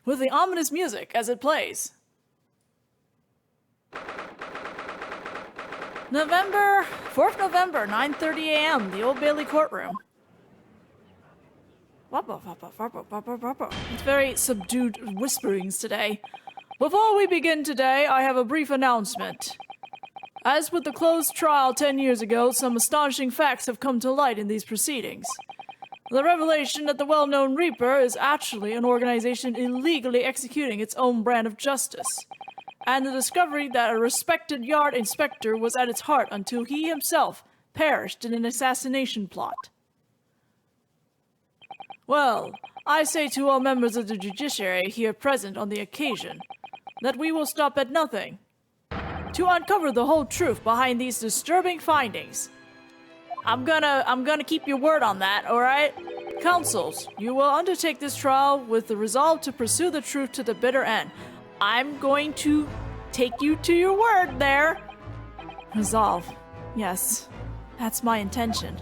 with the ominous music as it plays. November 4th November, 9:30 a.m., the Old Bailey courtroom. It's very subdued whisperings today. Before we begin today, I have a brief announcement. As with the closed trial 10 years ago, some astonishing facts have come to light in these proceedings. The revelation that the well-known Reaper is actually an organization illegally executing its own brand of justice. And the discovery that a respected yard inspector was at its heart until he himself perished in an assassination plot. Well, I say to all members of the judiciary here present on the occasion that we will stop at nothing to uncover the whole truth behind these disturbing findings. I'm gonna keep your word on that, alright? Counsels, you will undertake this trial with the resolve to pursue the truth to the bitter end. I'm going to take you to your word there. Resolve. Yes, that's my intention.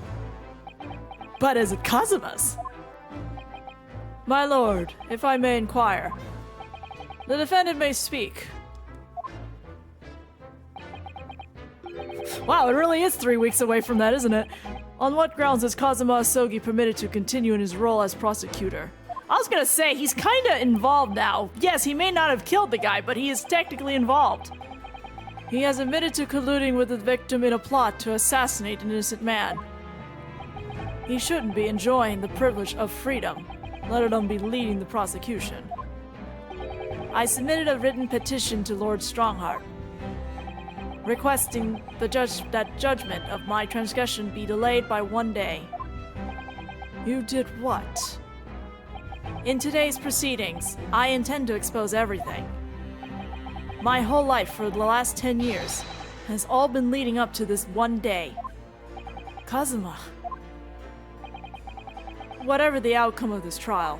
But is it Kazuma's? My lord, if I may inquire, the defendant may speak. Wow, it really is 3 weeks away from that, isn't it? On what grounds is Kazuma Asogi permitted to continue in his role as prosecutor? I was gonna say, he's kinda involved now. Yes, he may not have killed the guy, but he is technically involved. He has admitted to colluding with the victim in a plot to assassinate an innocent man. He shouldn't be enjoying the privilege of freedom, let alone be leading the prosecution. I submitted a written petition to Lord Strongheart, requesting that judgment of my transgression be delayed by 1 day. You did what? In today's proceedings, I intend to expose everything. My whole life for the last 10 years has all been leading up to this 1 day. Kazuma. Whatever the outcome of this trial,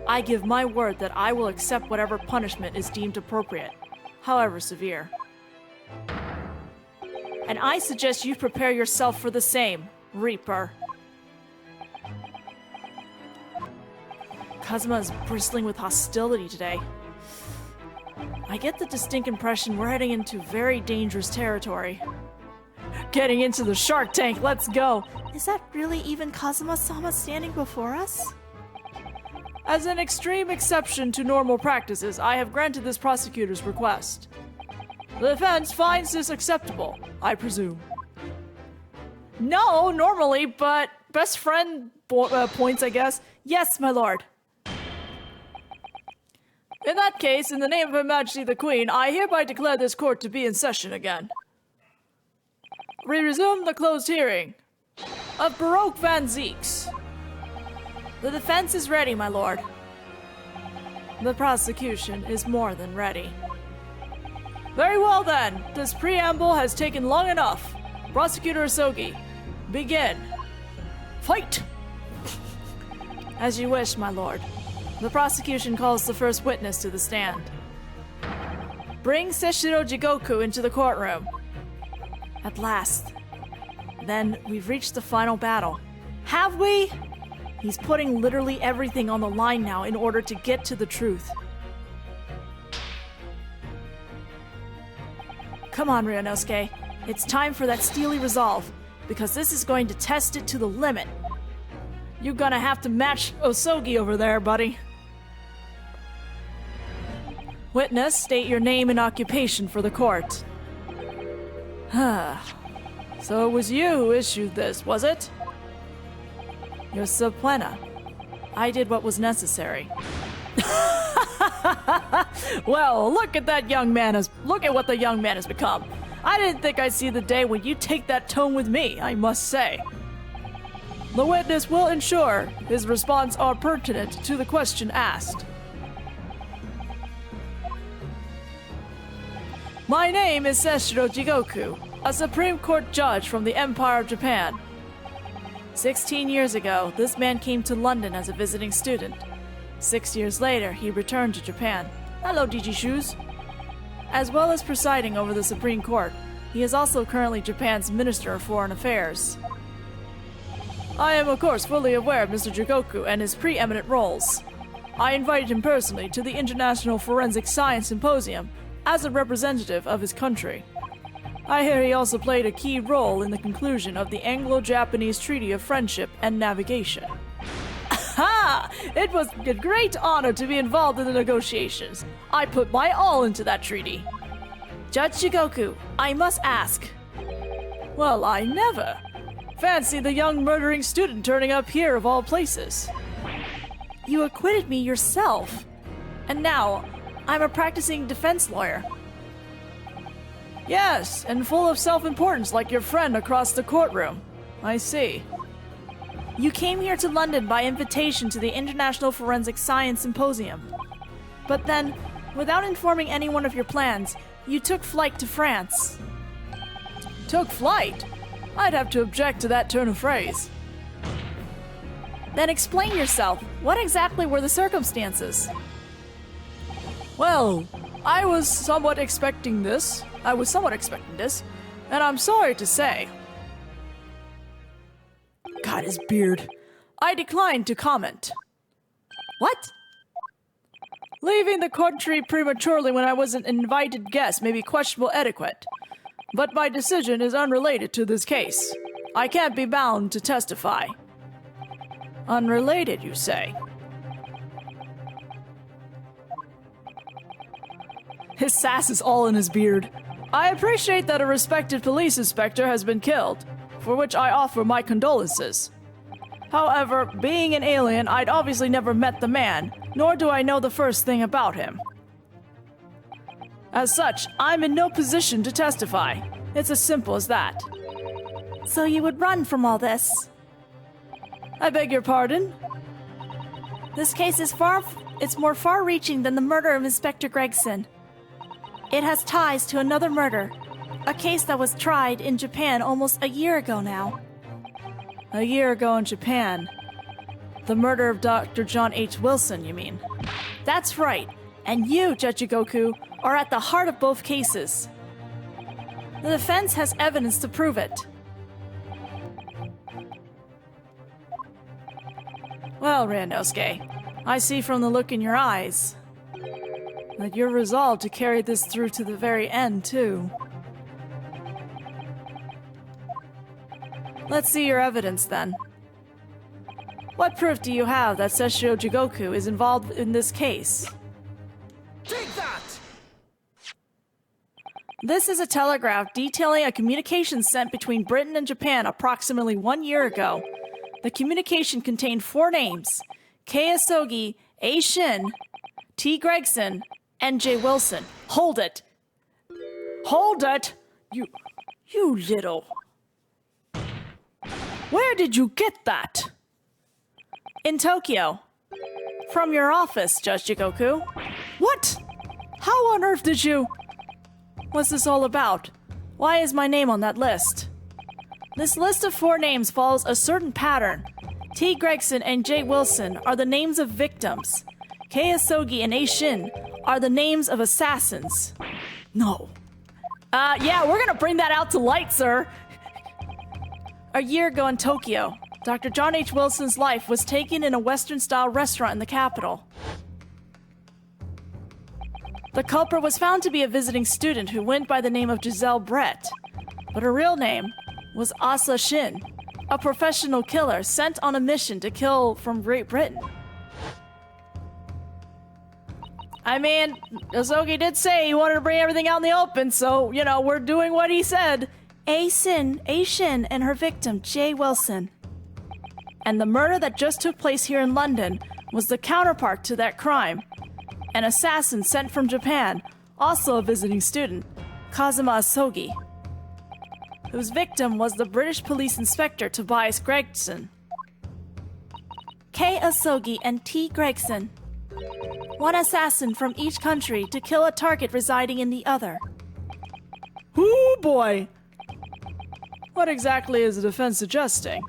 I give my word that I will accept whatever punishment is deemed appropriate, however severe. And I suggest you prepare yourself for the same, Reaper. Kazuma is bristling with hostility today. I get the distinct impression we're heading into very dangerous territory. Getting into the Shark Tank, let's go! Is that really even Kazuma-sama standing before us? As an extreme exception to normal practices, I have granted this prosecutor's request. The defense finds this acceptable, I presume. No, normally, but best friend points, I guess. Yes, my lord. In that case, in the name of Her Majesty the Queen, I hereby declare this court to be in session again. We resume the closed hearing of Baroque Van Zeeks. The defense is ready, my lord. The prosecution is more than ready. Very well then, this preamble has taken long enough. Prosecutor Asogi, begin. Fight! As you wish, my lord. The prosecution calls the first witness to the stand. Bring Seshiro Jigoku into the courtroom. At last. Then we've reached the final battle. Have we? He's putting literally everything on the line now in order to get to the truth. Come on, Ryunosuke. It's time for that steely resolve, because this is going to test it to the limit. You're gonna have to match Asogi over there, buddy. Witness, state your name and occupation for the court. So it was you who issued this, was it? Your subpoena. I did what was necessary. Well, look at what the young man has become. I didn't think I'd see the day when you take that tone with me, I must say. The witness will ensure his response are pertinent to the question asked. My name is Seshiro Jigoku, a Supreme Court judge from the Empire of Japan. 16 years ago, this man came to London as a visiting student. 6 years later, he returned to Japan. Hello, DG Shoes. As well as presiding over the Supreme Court, he is also currently Japan's Minister of Foreign Affairs. I am, of course, fully aware of Mr. Jigoku and his preeminent roles. I invited him personally to the International Forensic Science Symposium as a representative of his country. I hear he also played a key role in the conclusion of the Anglo-Japanese Treaty of Friendship and Navigation. Ha! It was a great honor to be involved in the negotiations. I put my all into that treaty. Judge Jigoku, I must ask. Well, I never. Fancy the young murdering student turning up here of all places. You acquitted me yourself. And now, I'm a practicing defense lawyer. Yes, and full of self-importance like your friend across the courtroom. I see. You came here to London by invitation to the International Forensic Science Symposium. But then, without informing anyone of your plans, you took flight to France. Took flight? I'd have to object to that turn of phrase. Then explain yourself. What exactly were the circumstances? Well, I was somewhat expecting this, and I'm sorry to say. God, his beard. I declined to comment. What? Leaving the country prematurely when I was an invited guest may be questionable etiquette, but my decision is unrelated to this case. I can't be bound to testify. Unrelated, you say? His sass is all in his beard. I appreciate that a respected police inspector has been killed, for which I offer my condolences. However, being an alien, I'd obviously never met the man, nor do I know the first thing about him. As such, I'm in no position to testify. It's as simple as that. So you would run from all this? I beg your pardon? This case is more far-reaching than the murder of Inspector Gregson. It has ties to another murder, a case that was tried in Japan almost a year ago now. A year ago in Japan. The murder of Dr. John H. Wilson, you mean? That's right, and you, Judge Jigoku, are at the heart of both cases. The defense has evidence to prove it. Well, Ranosuke, I see from the look in your eyes that you're resolved to carry this through to the very end, too. Let's see your evidence, then. What proof do you have that Seshiro Jigoku is involved in this case? Take that! This is a telegraph detailing a communication sent between Britain and Japan approximately 1 year ago. The communication contained 4 names: Kei Asogi, A. Shin, T. Gregson, and J. Wilson. Hold it! Hold it! You little... Where did you get that? In Tokyo. From your office, Judge Jigoku. What? How on earth did you... What's this all about? Why is my name on that list? This list of 4 names follows a certain pattern. T. Gregson and J. Wilson are the names of victims. Kei Asogi and A. Shin are the names of assassins. No. Yeah, we're gonna bring that out to light, sir. A year ago in Tokyo, Dr. John H. Wilson's life was taken in a Western-style restaurant in the capital. The culprit was found to be a visiting student who went by the name of Giselle Brett, but her real name was Asa Shin, a professional killer sent on a mission to kill from Great Britain. I mean, Asogi did say he wanted to bring everything out in the open, so, you know, we're doing what he said. A. Shin, and her victim, J. Wilson. And the murder that just took place here in London was the counterpart to that crime. An assassin sent from Japan, also a visiting student, Kazuma Asogi, whose victim was the British police inspector Tobias Gregson. Kei Asogi and T. Gregson. One assassin from each country to kill a target residing in the other. Ooh boy! What exactly is the defense suggesting?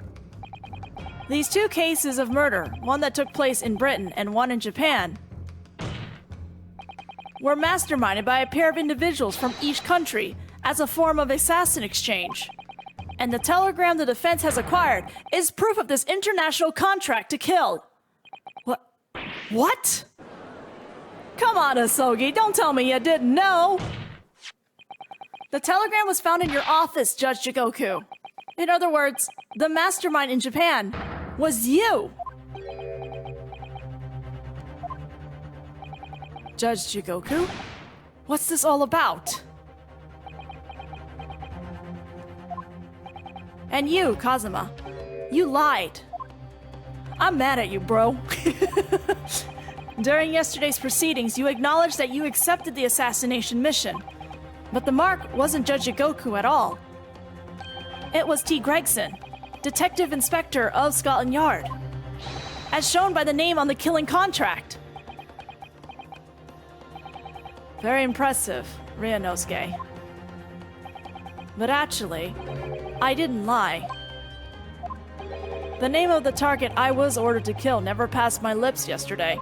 These 2 cases of murder, one that took place in Britain and one in Japan, were masterminded by a pair of individuals from each country as a form of assassin exchange. And the telegram the defense has acquired is proof of this international contract to kill. What? What? Come on, Asogi, don't tell me you didn't know! The telegram was found in your office, Judge Jigoku. In other words, the mastermind in Japan was you! Judge Jigoku? What's this all about? And you, Kazuma, you lied. I'm mad at you, bro. During yesterday's proceedings, you acknowledged that you accepted the assassination mission. But the mark wasn't Judge Jigoku at all. It was T. Gregson, Detective Inspector of Scotland Yard, as shown by the name on the killing contract. Very impressive, Ryunosuke. But actually, I didn't lie. The name of the target I was ordered to kill never passed my lips yesterday.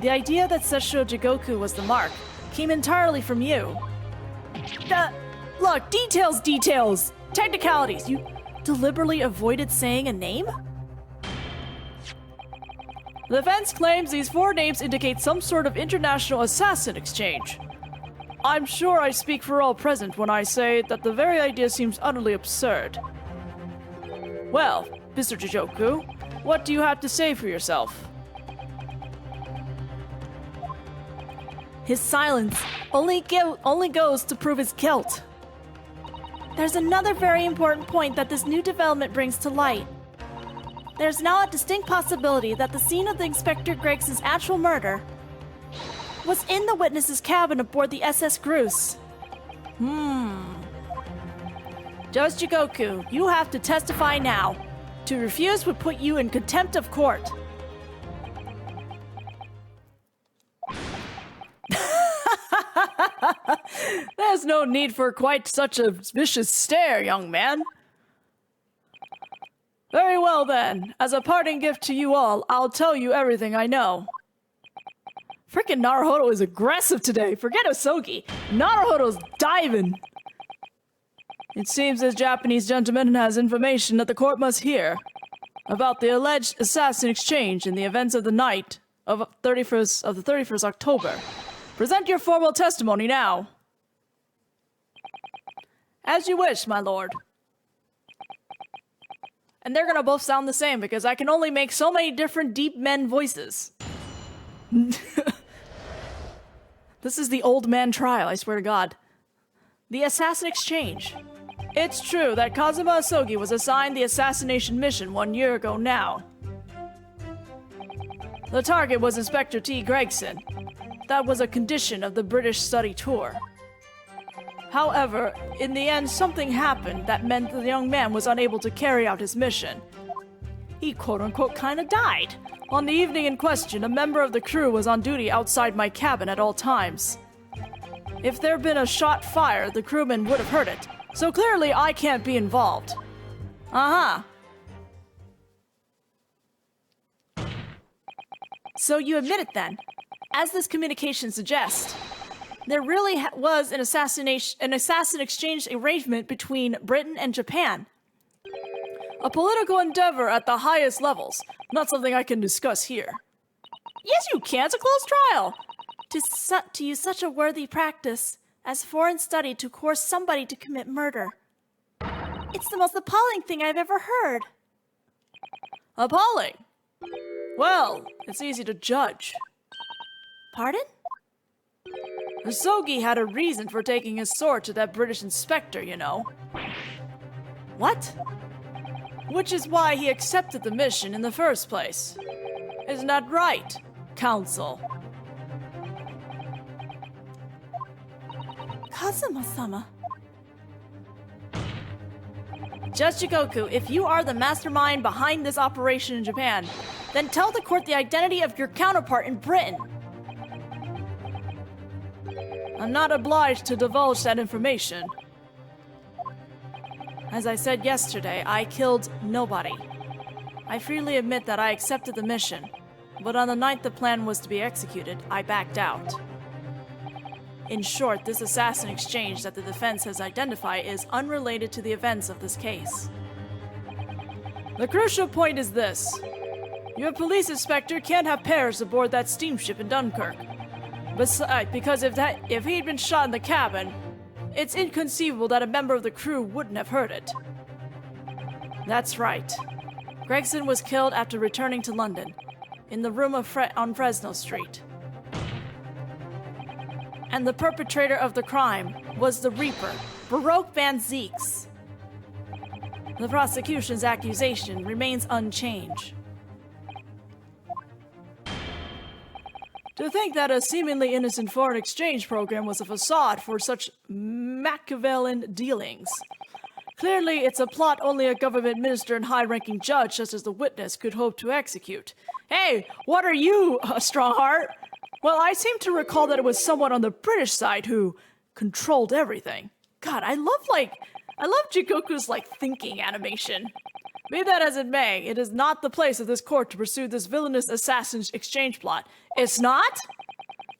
The idea that Sessho Jigoku was the mark came entirely from you. Look, details! Technicalities! You deliberately avoided saying a name? The defense claims these 4 names indicate some sort of international assassin exchange. I'm sure I speak for all present when I say that the very idea seems utterly absurd. Well, Mr. Jigoku, what do you have to say for yourself? His silence only goes to prove his guilt. There's another very important point that this new development brings to light. There's now a distinct possibility that the scene of the Inspector Gregson's actual murder was in the witness's cabin aboard the SS Groose. Judge Jigoku, you have to testify now. To refuse would put you in contempt of court. There's no need for quite such a vicious stare, young man. Very well then, as a parting gift to you all, I'll tell you everything I know. Frickin' Naruhodo is aggressive today. Forget Asogi. Naruhodo's diving. It seems this Japanese gentleman has information that the court must hear about the alleged assassin exchange in the events of the night of the 31st October. Present your formal testimony now. As you wish, my lord. And they're gonna both sound the same because I can only make so many different deep men voices. This is the old man trial, I swear to God. The assassin exchange. It's true that Kazuma Asogi was assigned the assassination mission 1 year ago now. The target was Inspector T. Gregson. That was a condition of the British study tour. However, in the end, something happened that meant the young man was unable to carry out his mission. He quote-unquote kinda died. On the evening in question, a member of the crew was on duty outside my cabin at all times. If there'd been a shot fired, the crewman would have heard it, so clearly I can't be involved. So you admit it then? As this communication suggests, there really was an assassin exchange arrangement between Britain and Japan. A political endeavor at the highest levels, not something I can discuss here. Yes, you can. It's a closed trial. To use such a worthy practice as foreign study to coerce somebody to commit murder. It's the most appalling thing I've ever heard. Appalling? Well, it's easy to judge. Pardon? Asogi had a reason for taking his sword to that British inspector, you know. What? Which is why he accepted the mission in the first place. Isn't that right, Counsel? Kazuma-sama. Judge Jigoku, if you are the mastermind behind this operation in Japan, then tell the court the identity of your counterpart in Britain. I'm not obliged to divulge that information. As I said yesterday, I killed nobody. I freely admit that I accepted the mission, but on the night the plan was to be executed, I backed out. In short, this assassin exchange that the defense has identified is unrelated to the events of this case. The crucial point is this. Your police inspector can't have pairs aboard that steamship in Dunkirk. Besides, because if he'd been shot in the cabin, it's inconceivable that a member of the crew wouldn't have heard it. That's right. Gregson was killed after returning to London, in the room on Fresno Street. And the perpetrator of the crime was the Reaper, Baroque Van Zieks. The prosecution's accusation remains unchanged. To think that a seemingly innocent foreign exchange program was a facade for such Machiavellian dealings. Clearly, it's a plot only a government minister and high-ranking judge such as the witness could hope to execute. Hey, what are you, Strawheart? Well, I seem to recall that it was someone on the British side who controlled everything. God, I love Jigoku's, thinking animation. Be that as it may, it is not the place of this court to pursue this villainous assassin's exchange plot. It's not?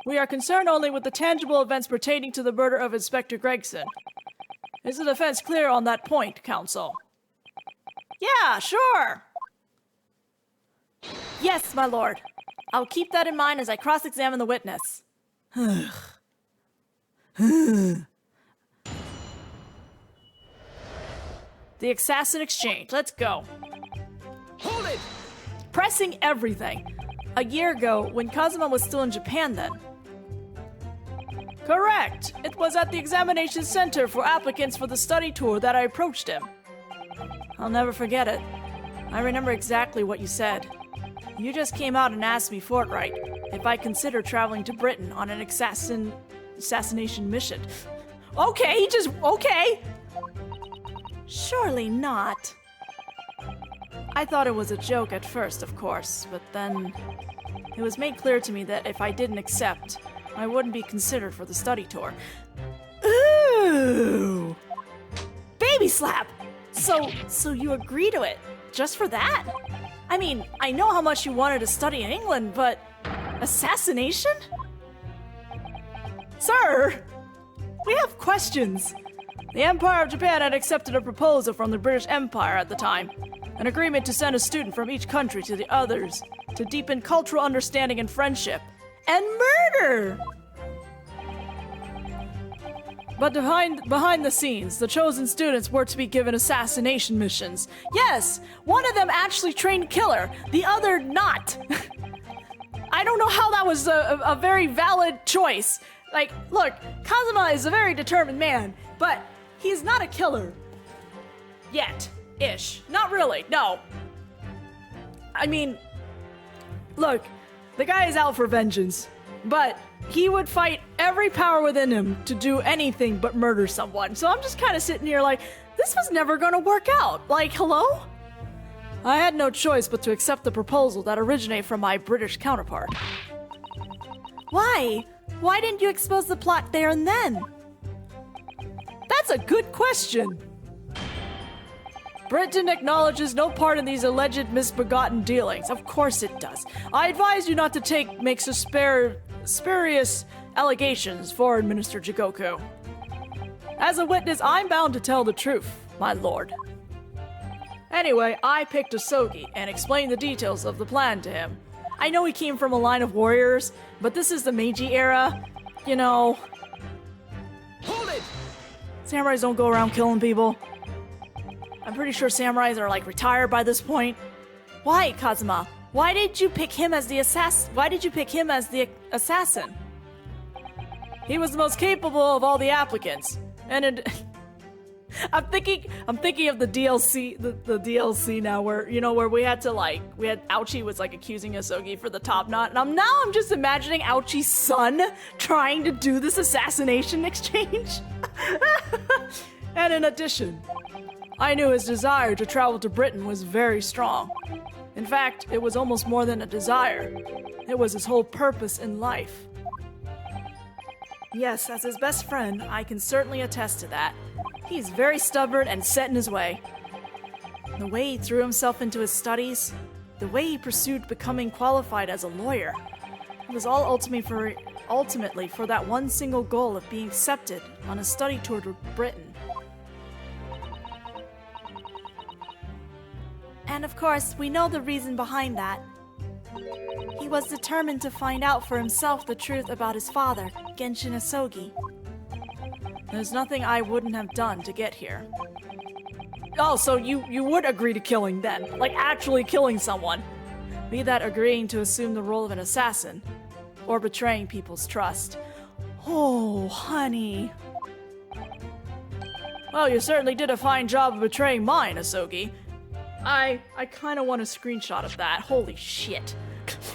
We are concerned only with the tangible events pertaining to the murder of Inspector Gregson. Is the defense clear on that point, counsel? Yeah, sure. Yes, my lord. I'll keep that in mind as I cross-examine the witness. The assassin exchange. Let's go. Hold it! Pressing everything. A year ago, when Kazuma was still in Japan then. Correct. It was at the examination center for applicants for the study tour that I approached him. I'll never forget it. I remember exactly what you said. You just came out and asked me forthright if I consider traveling to Britain on an assassination mission. Okay, okay. Surely not. I thought it was a joke at first, of course, but then it was made clear to me that if I didn't accept, I wouldn't be considered for the study tour. Ooh! Baby slap! So you agree to it, just for that? I mean, I know how much you wanted to study in England, but assassination? Sir! We have questions. The Empire of Japan had accepted a proposal from the British Empire at the time, an agreement to send a student from each country to the others to deepen cultural understanding and friendship. And murder! But behind the scenes, the chosen students were to be given assassination missions. Yes, one of them actually trained killer, the other not. I don't know how that was a very valid choice. Look, Kazuma is a very determined man, but he's not a killer. Yet. Ish. Not really, no. I mean, look, the guy is out for vengeance, but he would fight every power within him to do anything but murder someone. So I'm just kind of sitting here this was never gonna work out. Hello? I had no choice but to accept the proposal that originated from my British counterpart. Why? Why didn't you expose the plot there and then? That's a good question. Britain acknowledges no part in these alleged misbegotten dealings. Of course it does. I advise you not to make spurious allegations, Foreign Minister Jigoku. As a witness, I'm bound to tell the truth, my lord. Anyway, I picked Asogi and explained the details of the plan to him. I know he came from a line of warriors, but this is the Meiji era. You know, Hold it! samurais don't go around killing people. I'm pretty sure samurais are retired by this point. Why, Kazuma? Why did you pick him as the assassin? He was the most capable of all the applicants. And I'm thinking of the DLC, the DLC now where we had Ouchi was accusing Asogi for the top knot, and I'm just imagining Ouchi's son trying to do this assassination exchange. And in addition, I knew his desire to travel to Britain was very strong. In fact, it was almost more than a desire. It was his whole purpose in life. Yes, as his best friend, I can certainly attest to that. He's very stubborn and set in his way. The way he threw himself into his studies, the way he pursued becoming qualified as a lawyer, it was all ultimately for that one single goal of being accepted on a study tour to Britain. And of course, we know the reason behind that. He was determined to find out for himself the truth about his father, Genshin Asogi. There's nothing I wouldn't have done to get here. Oh, so you would agree to killing then? Like actually killing someone? Be that agreeing to assume the role of an assassin, or betraying people's trust. Oh, honey. Well, you certainly did a fine job of betraying mine, Asogi. I kind of want a screenshot of that. Holy shit.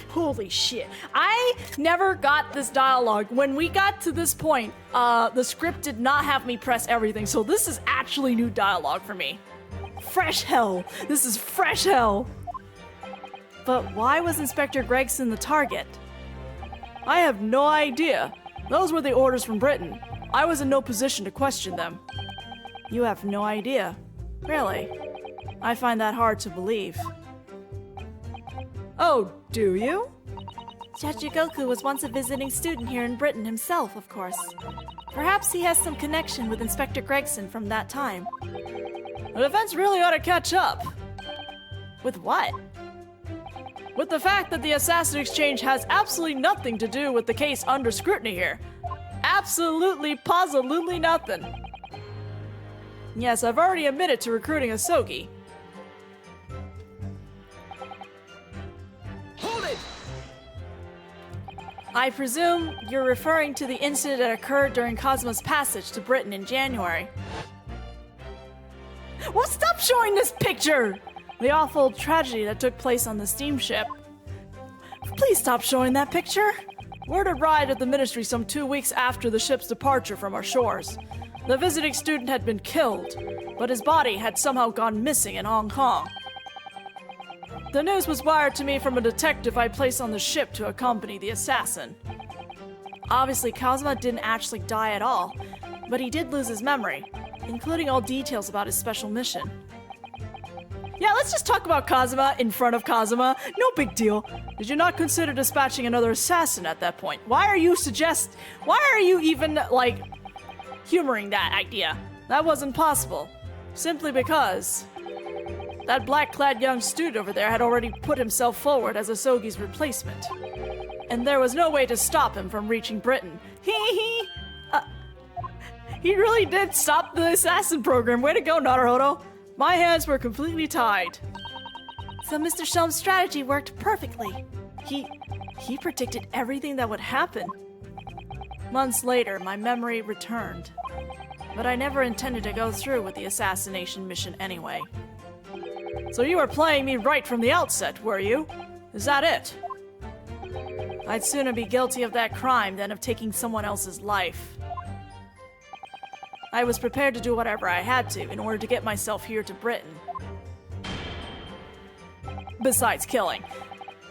Holy shit. I never got this dialogue. When we got to this point, the script did not have me press everything, so this is actually new dialogue for me. Fresh hell. This is fresh hell. But why was Inspector Gregson the target? I have no idea. Those were the orders from Britain. I was in no position to question them. You have no idea. Really? I find that hard to believe. Oh, do you? Judge Goku was once a visiting student here in Britain himself, of course. Perhaps he has some connection with Inspector Gregson from that time. The defense really ought to catch up. With what? With the fact that the assassin exchange has absolutely nothing to do with the case under scrutiny here. Absolutely, positively nothing. Yes, I've already admitted to recruiting Asogi. Hold it! I presume you're referring to the incident that occurred during Cosmo's passage to Britain in January. Well, stop showing this picture! The awful tragedy that took place on the steamship. Please stop showing that picture. Word arrived at the ministry some 2 weeks after the ship's departure from our shores. The visiting student had been killed, but his body had somehow gone missing in Hong Kong. The news was wired to me from a detective I placed on the ship to accompany the assassin. Obviously, Kazuma didn't actually die at all, but he did lose his memory, including all details about his special mission. Yeah, let's just talk about Kazuma in front of Kazuma. No big deal. Did you not consider dispatching another assassin at that point? Why are you even, like, humoring that idea? That wasn't possible. Simply because that black-clad young student over there had already put himself forward as Asogi's replacement. And there was no way to stop him from reaching Britain. He really did stop the assassin program. Way to go, Naruhodo. My hands were completely tied. So Mr. Shelm's strategy worked perfectly. He predicted everything that would happen. Months later, my memory returned. But I never intended to go through with the assassination mission anyway. So you were playing me right from the outset, were you? Is that it? I'd sooner be guilty of that crime than of taking someone else's life. I was prepared to do whatever I had to in order to get myself here to Britain. Besides killing.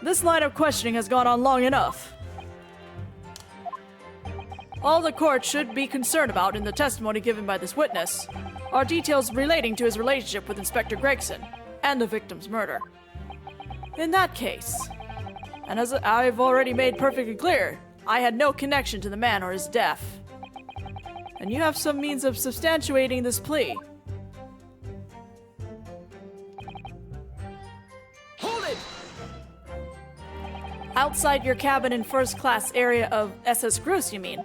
This line of questioning has gone on long enough. All the court should be concerned about in the testimony given by this witness are details relating to his relationship with Inspector Gregson and the victim's murder. In that case, and as I've already made perfectly clear, I had no connection to the man or his death. And you have some means of substantiating this plea. Hold it! Outside your cabin in first-class area of SS Gross, you mean?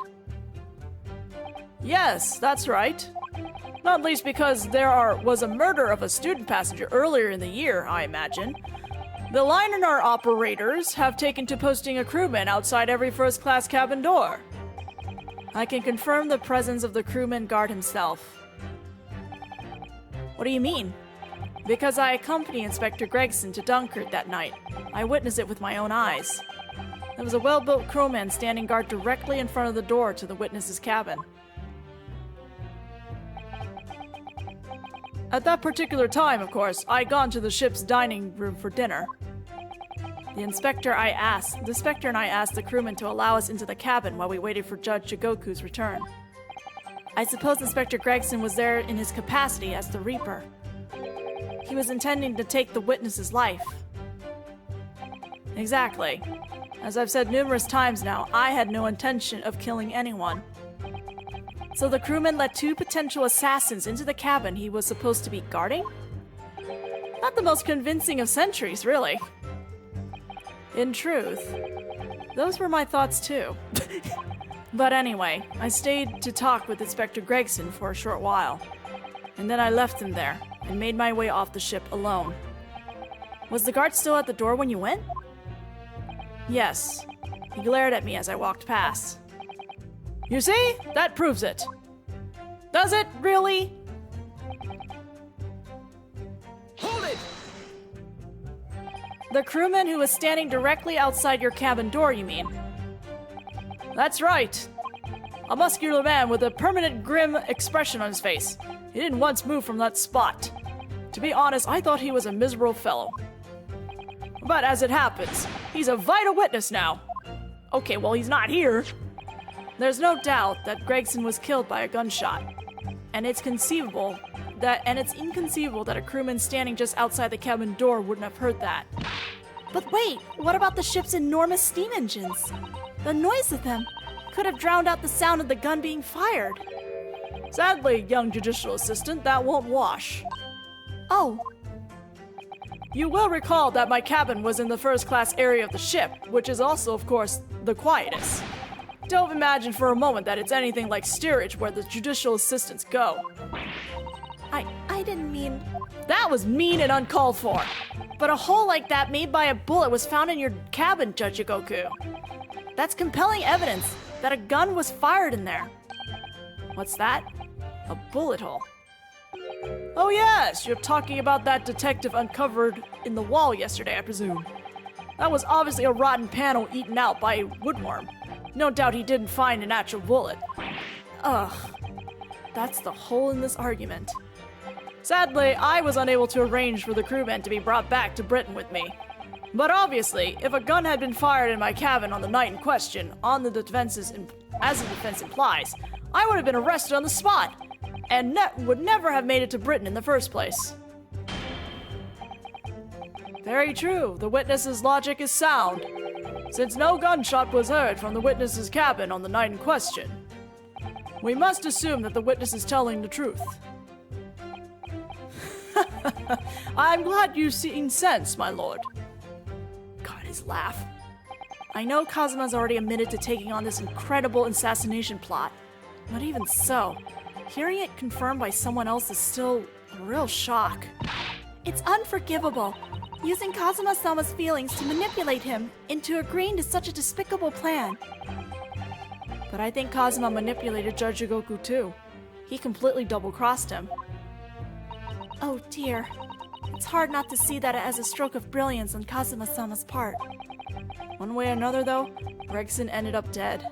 Yes, that's right. Not least because was a murder of a student passenger earlier in the year, I imagine. The liner operators have taken to posting a crewman outside every first-class cabin door. I can confirm the presence of the crewman guard himself. What do you mean? Because I accompanied Inspector Gregson to Dunkirk that night. I witnessed it with my own eyes. There was a well-built crewman standing guard directly in front of the door to the witness's cabin. At that particular time, of course, I'd gone to the ship's dining room for dinner. The inspector and I asked the crewman to allow us into the cabin while we waited for Judge Shigoku's return. I suppose Inspector Gregson was there in his capacity as the Reaper. He was intending to take the witness's life. Exactly. As I've said numerous times now, I had no intention of killing anyone. So the crewman let two potential assassins into the cabin he was supposed to be guarding? Not the most convincing of centuries, really. In truth, those were my thoughts too. But anyway, I stayed to talk with Inspector Gregson for a short while, and then I left him there and made my way off the ship alone. Was the guard still at the door when you went? Yes. He glared at me as I walked past. You see? That proves it. Does it really? Hold it! The crewman who was standing directly outside your cabin door, you mean? That's right. A muscular man with a permanent grim expression on his face. He didn't once move from that spot. To be honest, I thought he was a miserable fellow. But as it happens, he's a vital witness now. Okay, well, he's not here. There's no doubt that Gregson was killed by a gunshot. And it's inconceivable that a crewman standing just outside the cabin door wouldn't have heard that. But wait, what about the ship's enormous steam engines? The noise of them could have drowned out the sound of the gun being fired. Sadly, young judicial assistant, that won't wash. Oh. You will recall that my cabin was in the first-class area of the ship, which is also, of course, the quietest. Don't imagine for a moment that it's anything like steerage where the judicial assistants go. I didn't mean... That was mean and uncalled for. But a hole like that made by a bullet was found in your cabin, Judge Goku. That's compelling evidence that a gun was fired in there. What's that? A bullet hole. Oh yes, you're talking about that detective uncovered in the wall yesterday, I presume. That was obviously a rotten panel eaten out by a woodworm. No doubt he didn't find an actual bullet. Ugh. That's the hole in this argument. Sadly, I was unable to arrange for the crewmen to be brought back to Britain with me. But obviously, if a gun had been fired in my cabin on the night in question, as the defense implies, I would have been arrested on the spot, and would never have made it to Britain in the first place. Very true, the witness's logic is sound, since no gunshot was heard from the witness's cabin on the night in question. We must assume that the witness is telling the truth. I'm glad you've seen sense, my lord. God, his laugh. I know Kazuma's already admitted to taking on this incredible assassination plot, but even so, hearing it confirmed by someone else is still a real shock. It's unforgivable, using Kazuma-sama's feelings to manipulate him into agreeing to such a despicable plan. But I think Kazuma manipulated Judge Goku too. He completely double-crossed him. Oh dear. It's hard not to see that as a stroke of brilliance on Kazuma-sama's part. One way or another, though, Gregson ended up dead.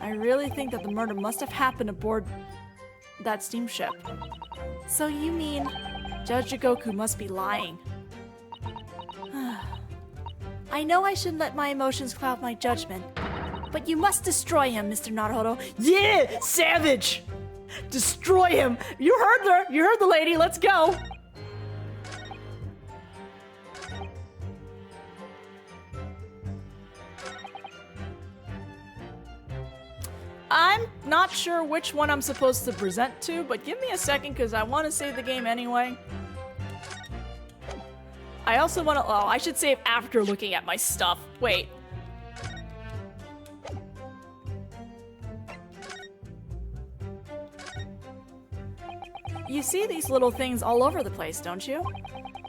I really think that the murder must have happened aboard that steamship. So you mean... Judge Goku must be lying. I know I shouldn't let my emotions cloud my judgment, but you must destroy him, Mr. Naruto. Yeah! Savage! Destroy him! You heard her! You heard the lady! Let's go! I'm not sure which one I'm supposed to present to, but give me a second because I want to save the game anyway. I also want to... Oh, I should save after looking at my stuff. Wait. You see these little things all over the place, don't you?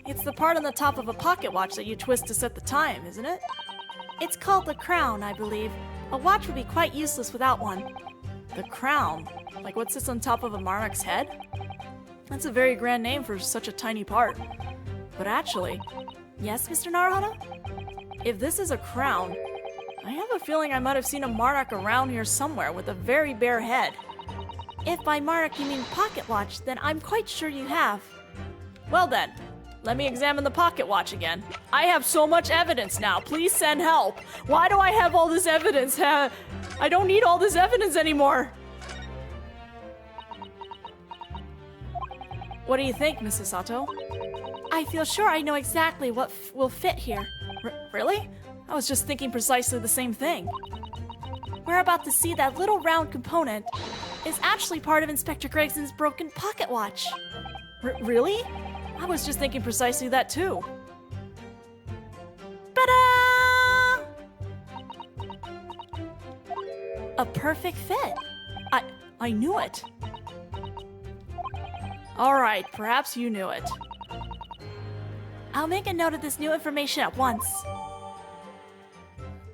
It's the part on the top of a pocket watch that you twist to set the time, isn't it? It's called the crown, I believe. A watch would be quite useless without one. The crown? Like what sits on top of a Marmok's head? That's a very grand name for such a tiny part. But actually... Yes, Mr. Naruto? If this is a crown, I have a feeling I might have seen a Marmok around here somewhere with a very bare head. If by Marmok you mean pocket watch, then I'm quite sure you have. Well then, let me examine the pocket watch again. I have so much evidence now. Please send help. Why do I have all this evidence? I don't need all this evidence anymore. What do you think, Mrs. Sato? I feel sure I know exactly what will fit here. Really? I was just thinking precisely the same thing. We're about to see that little round component is actually part of Inspector Gregson's broken pocket watch. Really? I was just thinking precisely that too. Ta-da! a perfect fit. I knew it. All right, perhaps you knew it. I'll make a note of this new information at once.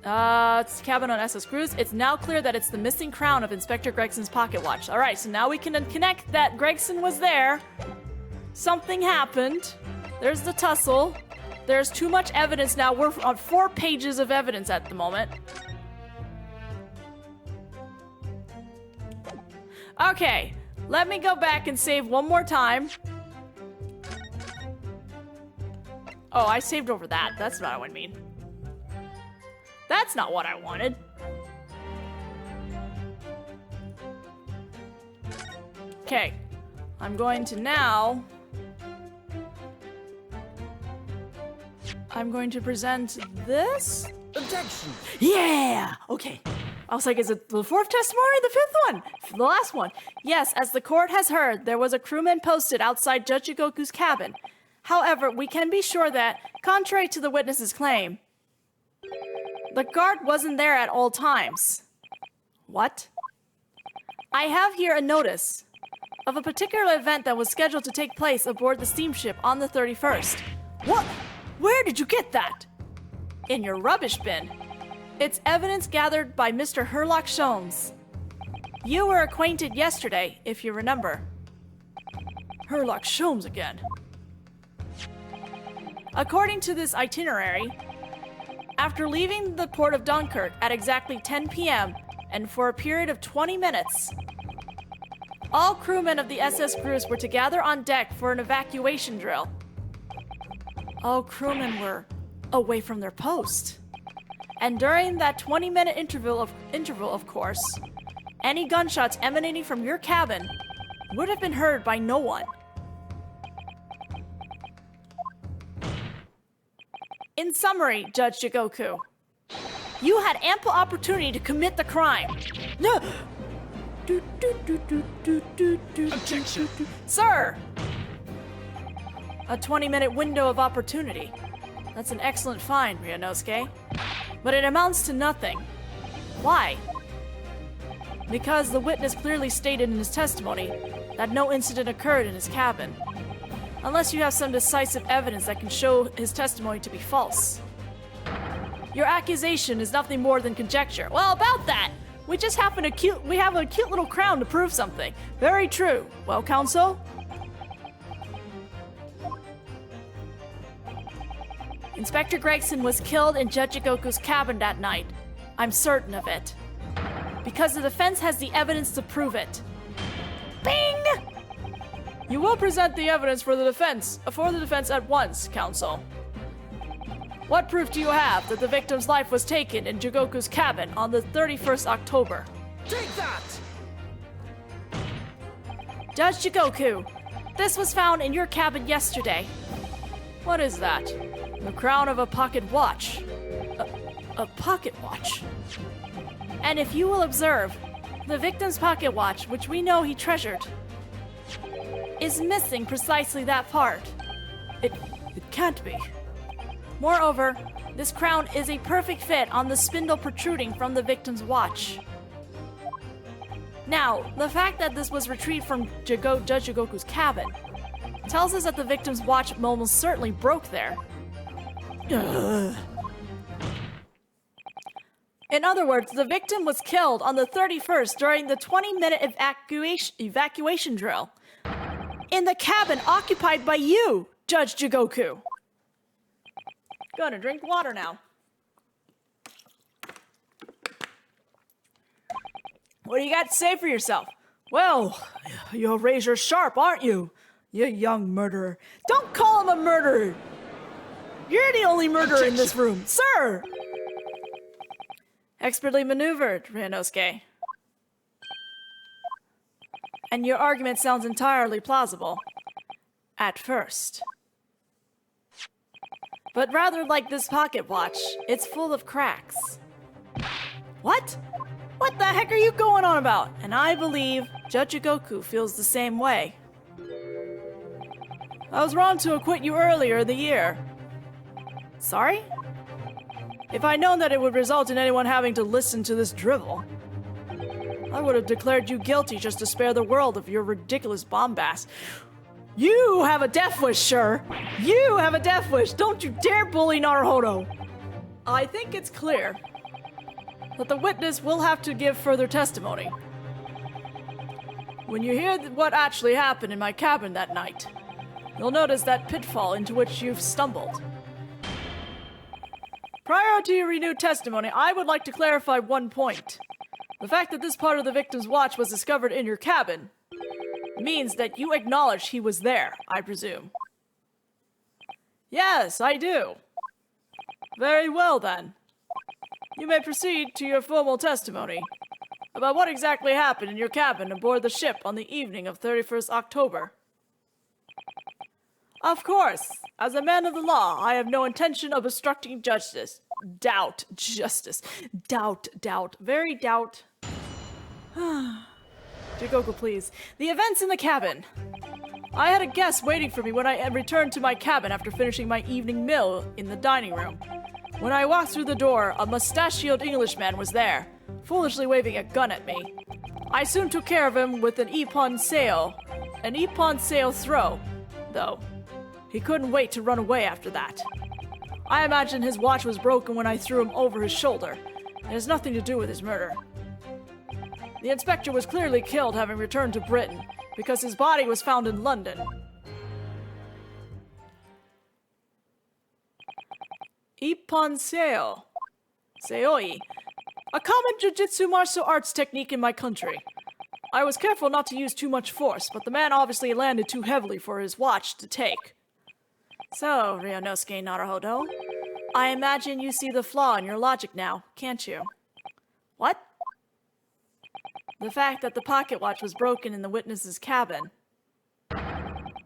It's cabin on SS Cruise. It's now clear that it's the missing crown of Inspector Gregson's pocket watch. All right, so now we can connect that Gregson was there. Something happened. There's the tussle. There's too much evidence now. We're on 4 pages of evidence at the moment. Okay, let me go back and save one more time. Oh, I saved over that. That's not what I mean. That's not what I wanted. Okay, I'm going to now... I'm going to present this. Objection! Yeah! Okay. I was like, is it the 4th testimony or the 5th one? The last one. Yes, as the court has heard, there was a crewman posted outside Judge Jigoku's cabin. However, we can be sure that, contrary to the witness's claim, the guard wasn't there at all times. What? I have here a notice of a particular event that was scheduled to take place aboard the steamship on the 31st. What? Where did you get that? In your rubbish bin. It's evidence gathered by Mr. Herlock Sholmes. You were acquainted yesterday, if you remember. Herlock Sholmes again. According to this itinerary, after leaving the port of Dunkirk at exactly 10 p.m. and for a period of 20 minutes, all crewmen of the SS Grus were to gather on deck for an evacuation drill. All crewmen were away from their post. And during that 20-minute interval, of course, any gunshots emanating from your cabin would have been heard by no one. In summary, Judge Jigoku, you had ample opportunity to commit the crime. No. Objection! Sir! A 20-minute window of opportunity. That's an excellent find, Ryunosuke. But it amounts to nothing. Why? Because the witness clearly stated in his testimony that no incident occurred in his cabin. Unless you have some decisive evidence that can show his testimony to be false. Your accusation is nothing more than conjecture. Well, about that, we just have a cute little crown to prove something. Very true. Well, counsel? Inspector Gregson was killed in Judge Jigoku's cabin that night. I'm certain of it. Because the defense has the evidence to prove it. Bing! You will present the evidence for the defense at once, counsel. What proof do you have that the victim's life was taken in Jigoku's cabin on the 31st October? Take that! Judge Jigoku, this was found in your cabin yesterday. What is that? The crown of a pocket watch. A pocket watch. And if you will observe, the victim's pocket watch, which we know he treasured, is missing precisely that part. It can't be. Moreover, this crown is a perfect fit on the spindle protruding from the victim's watch. Now, the fact that this was retrieved from Judge Jigoku's cabin tells us that the victim's watch almost certainly broke there. Ugh. In other words, the victim was killed on the 31st during the 20-minute evacuation drill in the cabin occupied by you, Judge Jigoku. Gonna drink water now. What do you got to say for yourself? Well, you're razor sharp, aren't you? You young murderer. Don't call him a murderer! You're the only murderer in this room, sir! Expertly maneuvered, Ryunosuke. And your argument sounds entirely plausible. At first. But rather like this pocket watch, it's full of cracks. What? What the heck are you going on about? And I believe Judge Jigoku feels the same way. I was wrong to acquit you earlier in the year. Sorry? If I'd known that it would result in anyone having to listen to this drivel. I would have declared you guilty just to spare the world of your ridiculous bombast. You have a death wish, sir! You have a death wish! Don't you dare bully Naruhodo! I think it's clear that the witness will have to give further testimony. When you hear what actually happened in my cabin that night, you'll notice that pitfall into which you've stumbled. Prior to your renewed testimony, I would like to clarify one point. The fact that this part of the victim's watch was discovered in your cabin means that you acknowledge he was there, I presume. Yes, I do. Very well, then. You may proceed to your formal testimony about what exactly happened in your cabin aboard the ship on the evening of 31st October. Of course, as a man of the law, I have no intention of obstructing justice. Doubt. Very doubt. Jigoku, please. The events in the cabin. I had a guest waiting for me when I returned to my cabin after finishing my evening meal in the dining room. When I walked through the door, a mustachioed Englishman was there, foolishly waving a gun at me. I soon took care of him with an ippon sail throw, though. He couldn't wait to run away after that. I imagine his watch was broken when I threw him over his shoulder. It has nothing to do with his murder. The inspector was clearly killed having returned to Britain, because his body was found in London. Ippon sail. Seoi. A common jujitsu martial arts technique in my country. I was careful not to use too much force, but the man obviously landed too heavily for his watch to take. So, Ryunosuke Naruhodo, I imagine you see the flaw in your logic now, can't you? What? The fact that the pocket watch was broken in the witness's cabin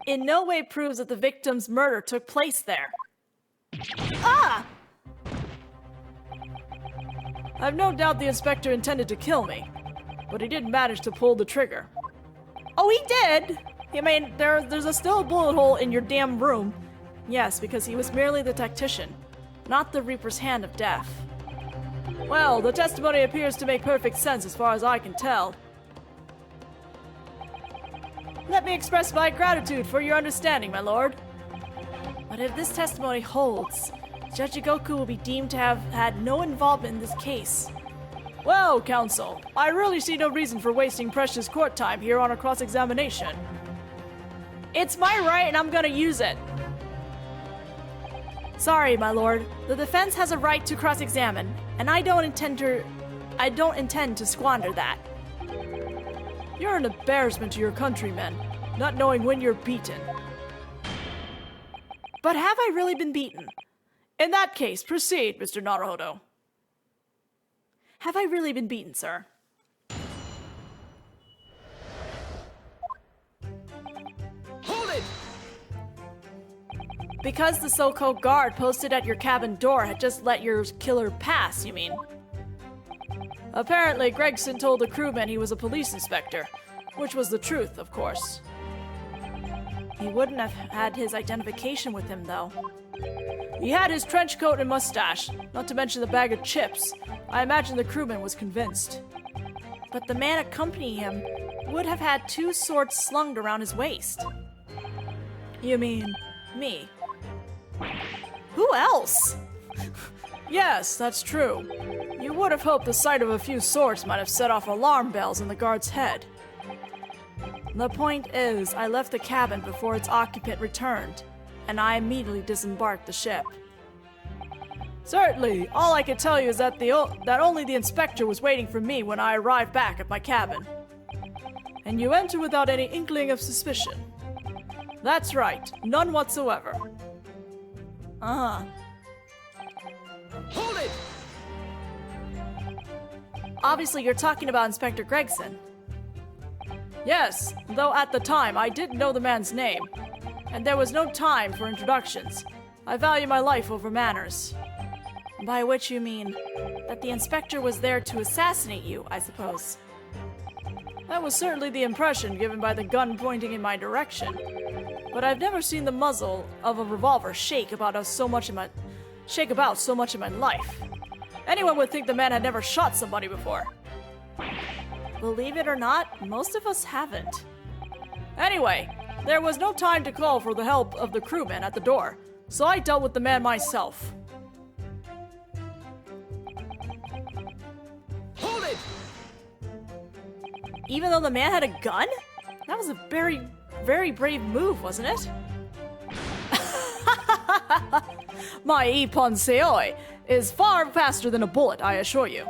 in no way proves that the victim's murder took place there. Ah! I've no doubt the inspector intended to kill me, but he didn't manage to pull the trigger. Oh, he did! I mean, there's still a bullet hole in your damn room. Yes, because he was merely the tactician, not the Reaper's hand of death. Well, the testimony appears to make perfect sense as far as I can tell. Let me express my gratitude for your understanding, my lord. But if this testimony holds, Judge Jigoku will be deemed to have had no involvement in this case. Well, counsel, I really see no reason for wasting precious court time here on a cross-examination. It's my right and I'm gonna use it. Sorry, my lord. The defense has a right to cross-examine, and I don't intend to squander that. You're an embarrassment to your countrymen, not knowing when you're beaten. But have I really been beaten? In that case, proceed, Mr. Naruhodo. Have I really been beaten, sir? Hold it! Because the so-called guard posted at your cabin door had just let your killer pass, you mean? Apparently, Gregson told the crewman he was a police inspector, which was the truth, of course. He wouldn't have had his identification with him, though. He had his trench coat and mustache, not to mention the bag of chips. I imagine the crewman was convinced. But the man accompanying him would have had 2 swords slung around his waist. You mean, me? Who else? Yes, that's true. You would have hoped the sight of a few swords might have set off alarm bells in the guard's head. The point is, I left the cabin before its occupant returned, and I immediately disembarked the ship. Certainly, all I can tell you is that only the inspector was waiting for me when I arrived back at my cabin. And you entered without any inkling of suspicion. That's right, none whatsoever. Uh-huh. Hold it! Obviously, you're talking about Inspector Gregson. Yes, though at the time I didn't know the man's name, and there was no time for introductions. I value my life over manners. By which you mean that the inspector was there to assassinate you, I suppose. That was certainly the impression given by the gun pointing in my direction. But I've never seen the muzzle of a revolver shake about so much in my life. Anyone would think the man had never shot somebody before. Believe it or not, most of us haven't. Anyway, there was no time to call for the help of the crewman at the door, so I dealt with the man myself. Hold it! Even though the man had a gun? That was a very, very brave move, wasn't it? My Ippon Seoi is far faster than a bullet, I assure you.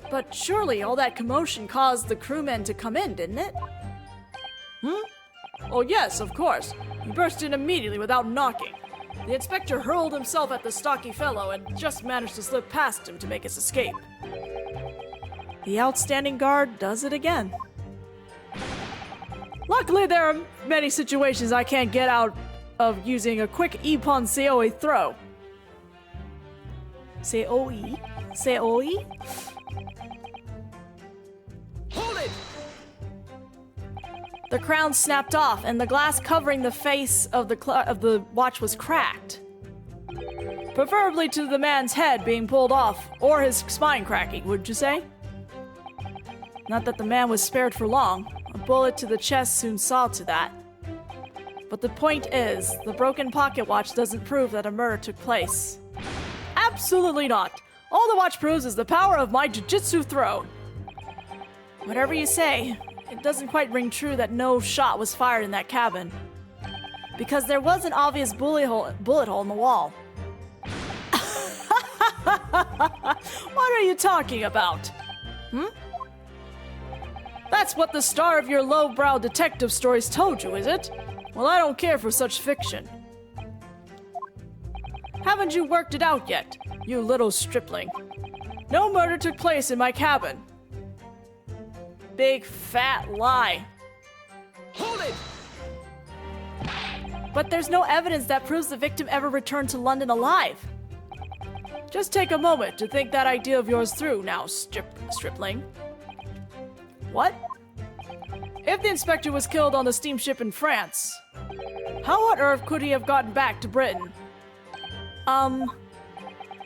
But surely all that commotion caused the crewmen to come in, didn't it? Oh yes, of course. He burst in immediately without knocking. The inspector hurled himself at the stocky fellow and just managed to slip past him to make his escape. The outstanding guard does it again. Luckily, there are many situations I can't get out of using a quick Ippon Seoi throw. Seoi? Seoi? Hold it! The crown snapped off, and the glass covering the face of the watch was cracked. Preferably to the man's head being pulled off, or his spine cracking, would you say? Not that the man was spared for long. A bullet to the chest soon saw to that. But the point is, the broken pocket watch doesn't prove that a murder took place. Absolutely not! All the watch proves is the power of my jujitsu throw. Whatever you say, it doesn't quite ring true that no shot was fired in that cabin. Because there was an obvious bullet hole in the wall. What are you talking about? That's what the star of your lowbrow detective stories told you, is it? Well, I don't care for such fiction. Haven't you worked it out yet, you little stripling? No murder took place in my cabin. Big fat lie. Hold it! But there's no evidence that proves the victim ever returned to London alive. Just take a moment to think that idea of yours through now, stripling. What? If the inspector was killed on the steamship in France, how on earth could he have gotten back to Britain?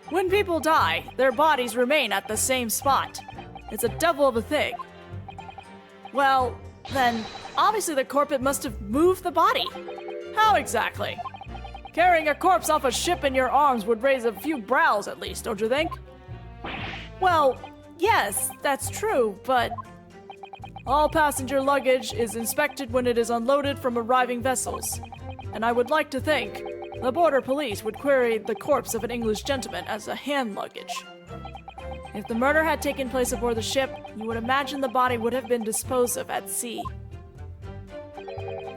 When people die, their bodies remain at the same spot. It's a devil of a thing. Well, then, obviously the corporate must have moved the body. How exactly? Carrying a corpse off a ship in your arms would raise a few brows at least, don't you think? Well, yes, that's true, but... All passenger luggage is inspected when it is unloaded from arriving vessels, and I would like to think the border police would query the corpse of an English gentleman as a hand luggage. If the murder had taken place aboard the ship, you would imagine the body would have been disposed of at sea.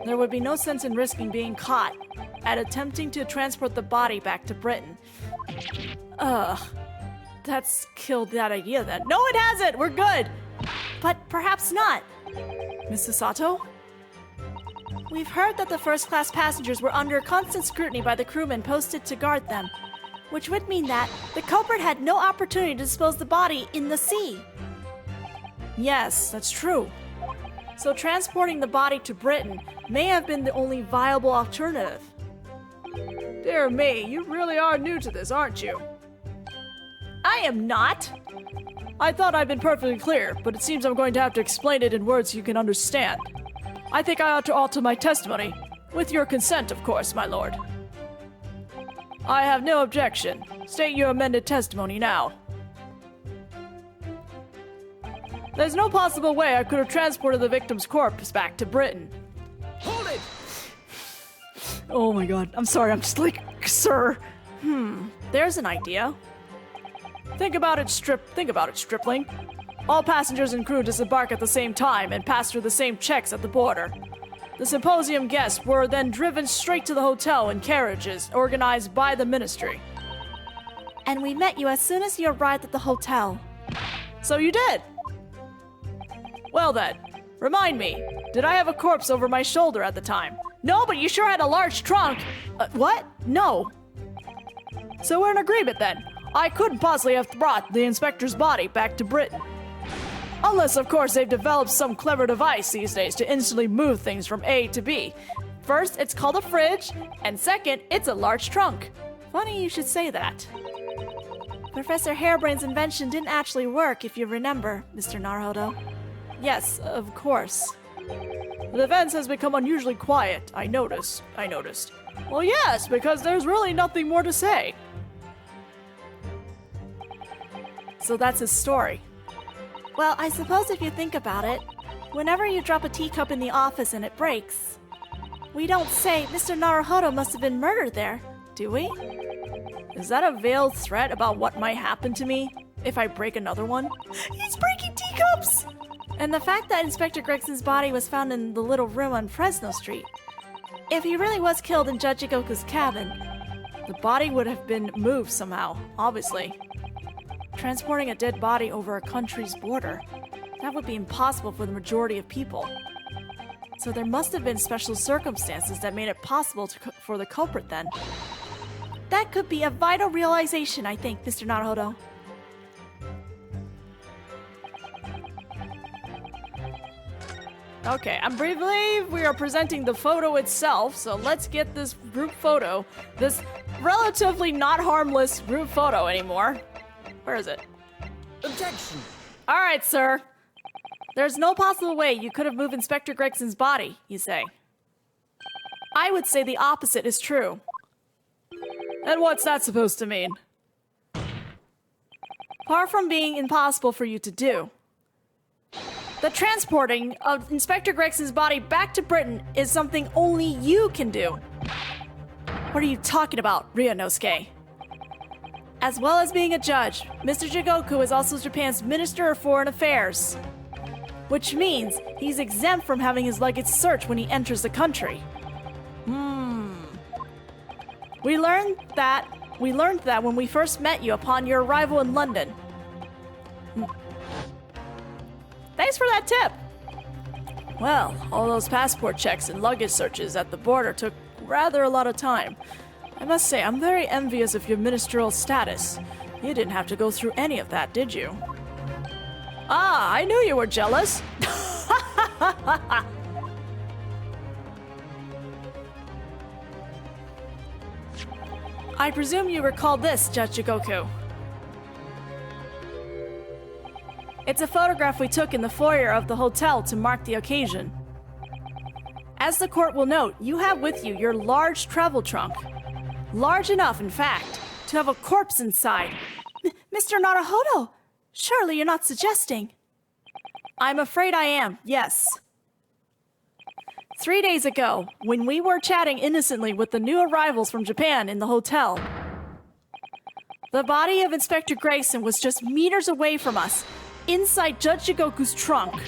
There would be no sense in risking being caught at attempting to transport the body back to Britain. That's killed that idea then. No, it hasn't! We're good! But perhaps not. Mrs. Sato? We've heard that the first-class passengers were under constant scrutiny by the crewmen posted to guard them, which would mean that the culprit had no opportunity to dispose the body in the sea. Yes, that's true. So transporting the body to Britain may have been the only viable alternative. Dear me, you really are new to this, aren't you? I am not. I thought I'd been perfectly clear, but it seems I'm going to have to explain it in words you can understand. I think I ought to alter my testimony. With your consent, of course, my lord. I have no objection. State your amended testimony now. There's no possible way I could have transported the victim's corpse back to Britain. Hold it! Oh my god, I'm sorry, I'm just like, sir. There's an idea. Think about it, stripling. All passengers and crew disembark at the same time and pass through the same checks at the border. The symposium guests were then driven straight to the hotel in carriages organized by the ministry. And we met you as soon as you arrived at the hotel. So you did? Well then, remind me, did I have a corpse over my shoulder at the time? No, but you sure had a large trunk. What? No. So we're in agreement then. I couldn't possibly have brought the inspector's body back to Britain. Unless, of course, they've developed some clever device these days to instantly move things from A to B. First, it's called a fridge, and second, it's a large trunk. Funny you should say that. Professor Harebrain's invention didn't actually work, if you remember, Mr. Naruhodo. Yes, of course. The defense has become unusually quiet, I noticed. Well, yes, because there's really nothing more to say. So that's his story. Well, I suppose if you think about it, whenever you drop a teacup in the office and it breaks, we don't say Mr. Naruhodo must have been murdered there, do we? Is that a veiled threat about what might happen to me if I break another one? He's breaking teacups! And the fact that Inspector Gregson's body was found in the little room on Fresno Street. If he really was killed in Judge Jigoku's cabin, the body would have been moved somehow, obviously. Transporting a dead body over a country's border, that would be impossible for the majority of people. So there must have been special circumstances that made it possible for the culprit then. That could be a vital realization, I think, Mr. Naruhodo. Okay, I believe we are presenting the photo itself, so let's get this group photo. This relatively not harmless group photo anymore. Where is it? Objection! Alright, sir. There's no possible way you could have moved Inspector Gregson's body, you say. I would say the opposite is true. And what's that supposed to mean? Far from being impossible for you to do, the transporting of Inspector Gregson's body back to Britain is something only you can do. What are you talking about, Ryunosuke? As well as being a judge, Mr. Jigoku is also Japan's Minister of Foreign Affairs, which means he's exempt from having his luggage searched when he enters the country. We learned that when we first met you upon your arrival in London. Thanks for that tip. Well, all those passport checks and luggage searches at the border took rather a lot of time. I must say, I'm very envious of your ministerial status. You didn't have to go through any of that, did you? Ah, I knew you were jealous. I presume you recall this, Judge Jigoku. It's a photograph we took in the foyer of the hotel to mark the occasion. As the court will note, you have with you your large travel trunk. Large enough, in fact, to have a corpse inside. Mr. Naruhodo, surely you're not suggesting... I'm afraid I am, yes. 3 days ago, when we were chatting innocently with the new arrivals from Japan in the hotel, the body of Inspector Gregson was just meters away from us, inside Judge Jigoku's trunk.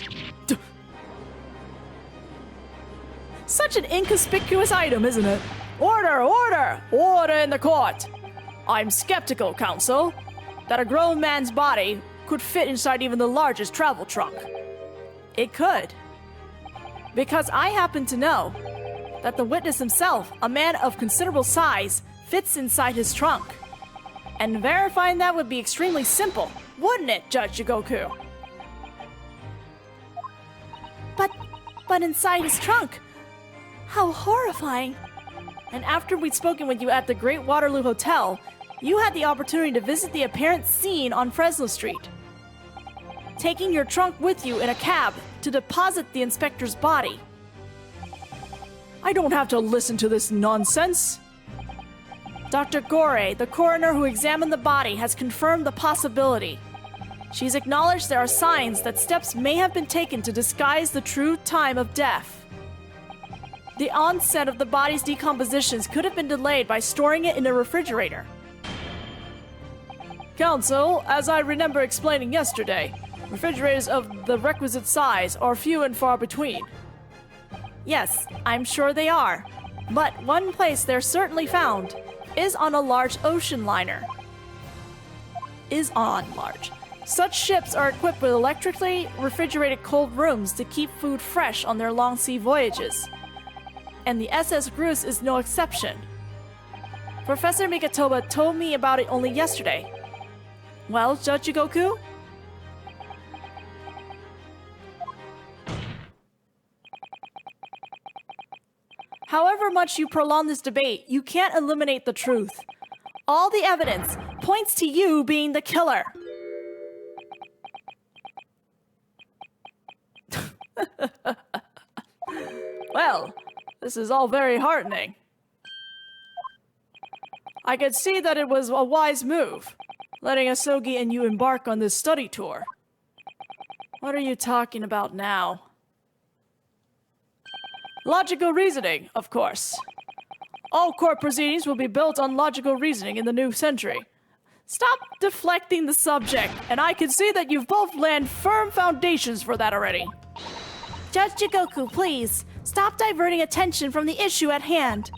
Such an inconspicuous item, isn't it? Order, order, order in the court. I'm skeptical, counsel, that a grown man's body could fit inside even the largest travel trunk. It could. Because I happen to know that the witness himself, a man of considerable size, fits inside his trunk. And verifying that would be extremely simple, wouldn't it, Judge Jigoku? But inside his trunk? How horrifying. And after we'd spoken with you at the Great Waterloo Hotel, you had the opportunity to visit the apparent scene on Fresno Street, taking your trunk with you in a cab to deposit the inspector's body. I don't have to listen to this nonsense. Dr. Gore, the coroner who examined the body, has confirmed the possibility. She's acknowledged there are signs that steps may have been taken to disguise the true time of death. The onset of the body's decompositions could have been delayed by storing it in a refrigerator. Counsel, as I remember explaining yesterday, refrigerators of the requisite size are few and far between. Yes, I'm sure they are. But one place they're certainly found is on a large ocean liner. Such ships are equipped with electrically refrigerated cold rooms to keep food fresh on their long sea voyages. And the SS Grus is no exception. Professor Mikatoba told me about it only yesterday. Well, Judge Jigoku? However much you prolong this debate, you can't eliminate the truth. All the evidence points to you being the killer. Well, this is all very heartening. I could see that it was a wise move, letting Asogi and you embark on this study tour. What are you talking about now? Logical reasoning, of course. All court proceedings will be built on logical reasoning in the new century. Stop deflecting the subject, and I can see that you've both laid firm foundations for that already. Judge Jigoku, please, stop diverting attention from the issue at hand.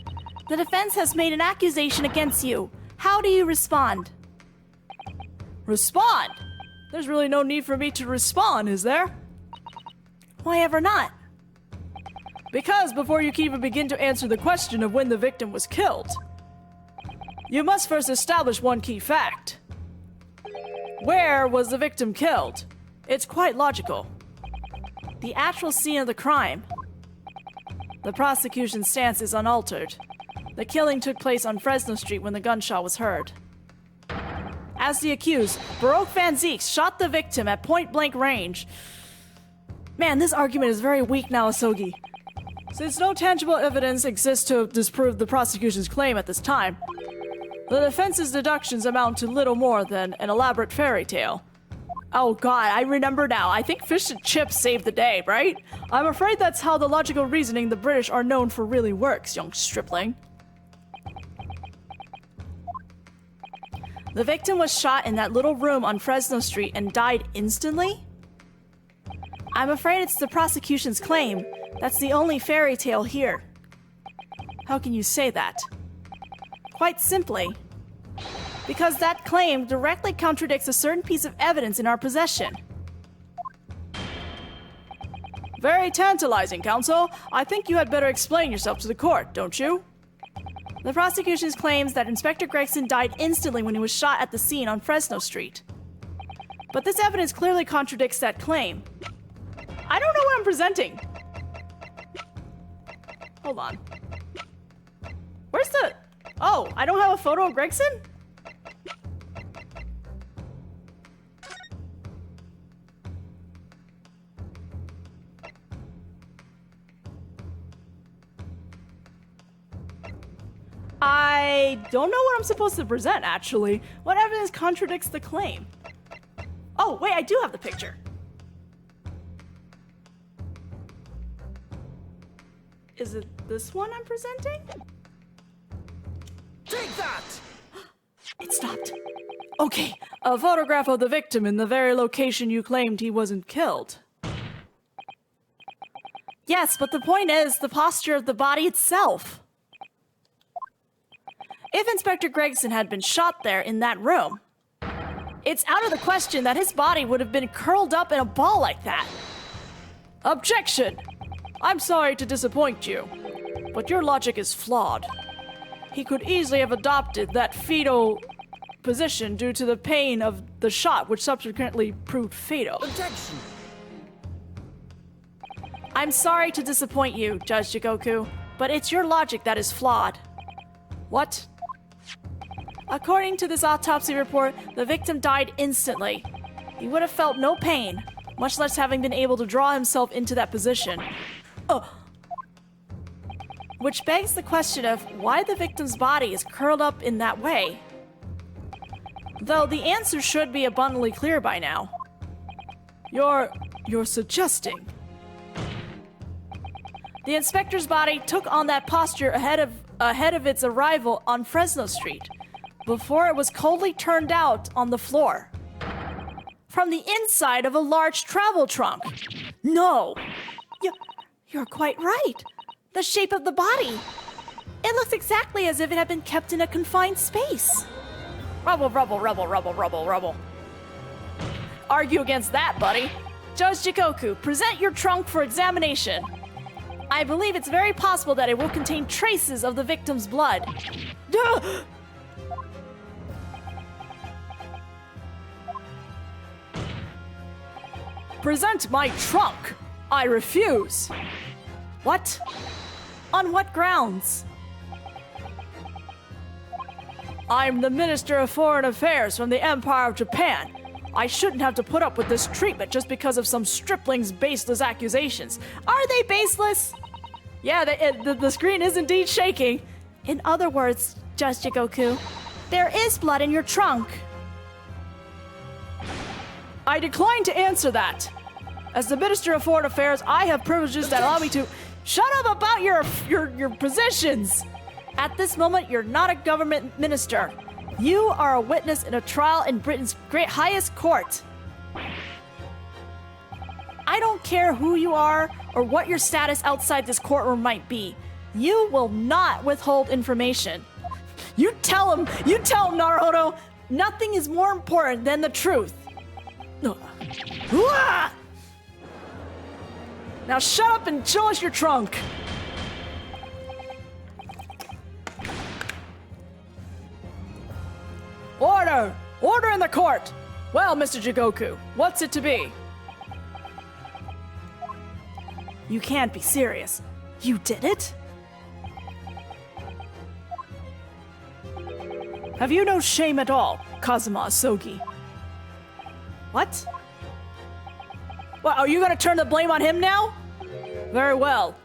The defense has made an accusation against you. How do you respond? Respond? There's really no need for me to respond, is there? Why ever not? Because before you can even begin to answer the question of when the victim was killed, you must first establish one key fact. Where was the victim killed? It's quite logical. The actual scene of the crime. The prosecution's stance is unaltered. The killing took place on Fresno Street when the gunshot was heard. As the accused, Baroque Van Zeeks shot the victim at point-blank range. Man, this argument is very weak now, Asogi. Since no tangible evidence exists to disprove the prosecution's claim at this time, the defense's deductions amount to little more than an elaborate fairy tale. Oh god, I remember now. I think fish and chips saved the day, right? I'm afraid that's how the logical reasoning the British are known for really works, young stripling. The victim was shot in that little room on Fresno Street and died instantly? I'm afraid it's the prosecution's claim. That's the only fairy tale here. How can you say that? Quite simply, because that claim directly contradicts a certain piece of evidence in our possession. Very tantalizing, counsel. I think you had better explain yourself to the court, don't you? The prosecution claims that Inspector Gregson died instantly when he was shot at the scene on Fresno Street. But this evidence clearly contradicts that claim. I don't know what I'm presenting. Hold on. Where's the... Oh, I don't have a photo of Gregson? I don't know what I'm supposed to present, actually. What evidence contradicts the claim? Oh, wait, I do have the picture. Is it this one I'm presenting? Take that! It stopped. Okay, a photograph of the victim in the very location you claimed he wasn't killed. Yes, but the point is the posture of the body itself. If Inspector Gregson had been shot there in that room, it's out of the question that his body would have been curled up in a ball like that. Objection! I'm sorry to disappoint you, but your logic is flawed. He could easily have adopted that fetal position due to the pain of the shot, which subsequently proved fatal. Objection! I'm sorry to disappoint you, Judge Jigoku, but it's your logic that is flawed. What? According to this autopsy report, the victim died instantly. He would have felt no pain, much less having been able to draw himself into that position. Which begs the question of why the victim's body is curled up in that way. Though the answer should be abundantly clear by now. You're suggesting. The inspector's body took on that posture ahead of its arrival on Fresno Street, before it was coldly turned out on the floor. From the inside of a large travel trunk. No! You're quite right. The shape of the body. It looks exactly as if it had been kept in a confined space. Rubble. Argue against that, buddy. Judge Jigoku, present your trunk for examination. I believe it's very possible that it will contain traces of the victim's blood. Duh! Present my trunk! I refuse! What? On what grounds? I'm the Minister of Foreign Affairs from the Empire of Japan. I shouldn't have to put up with this treatment just because of some stripling's baseless accusations. Are they baseless? Yeah, the screen is indeed shaking. In other words, Judge Jigoku, there is blood in your trunk. I decline to answer that. As the Minister of Foreign Affairs, I have privileges that allow me to... Shut up about your positions! At this moment, you're not a government minister. You are a witness in a trial in Britain's highest court. I don't care who you are or what your status outside this courtroom might be. You will not withhold information. You tell him, Naruto, nothing is more important than the truth. Now shut up and show us your trunk. Order! Order in the court! Well, Mr. Jigoku, what's it to be? You can't be serious. You did it? Have you no shame at all, Kazuma Asogi? What? Well, are you gonna turn the blame on him now? Very well.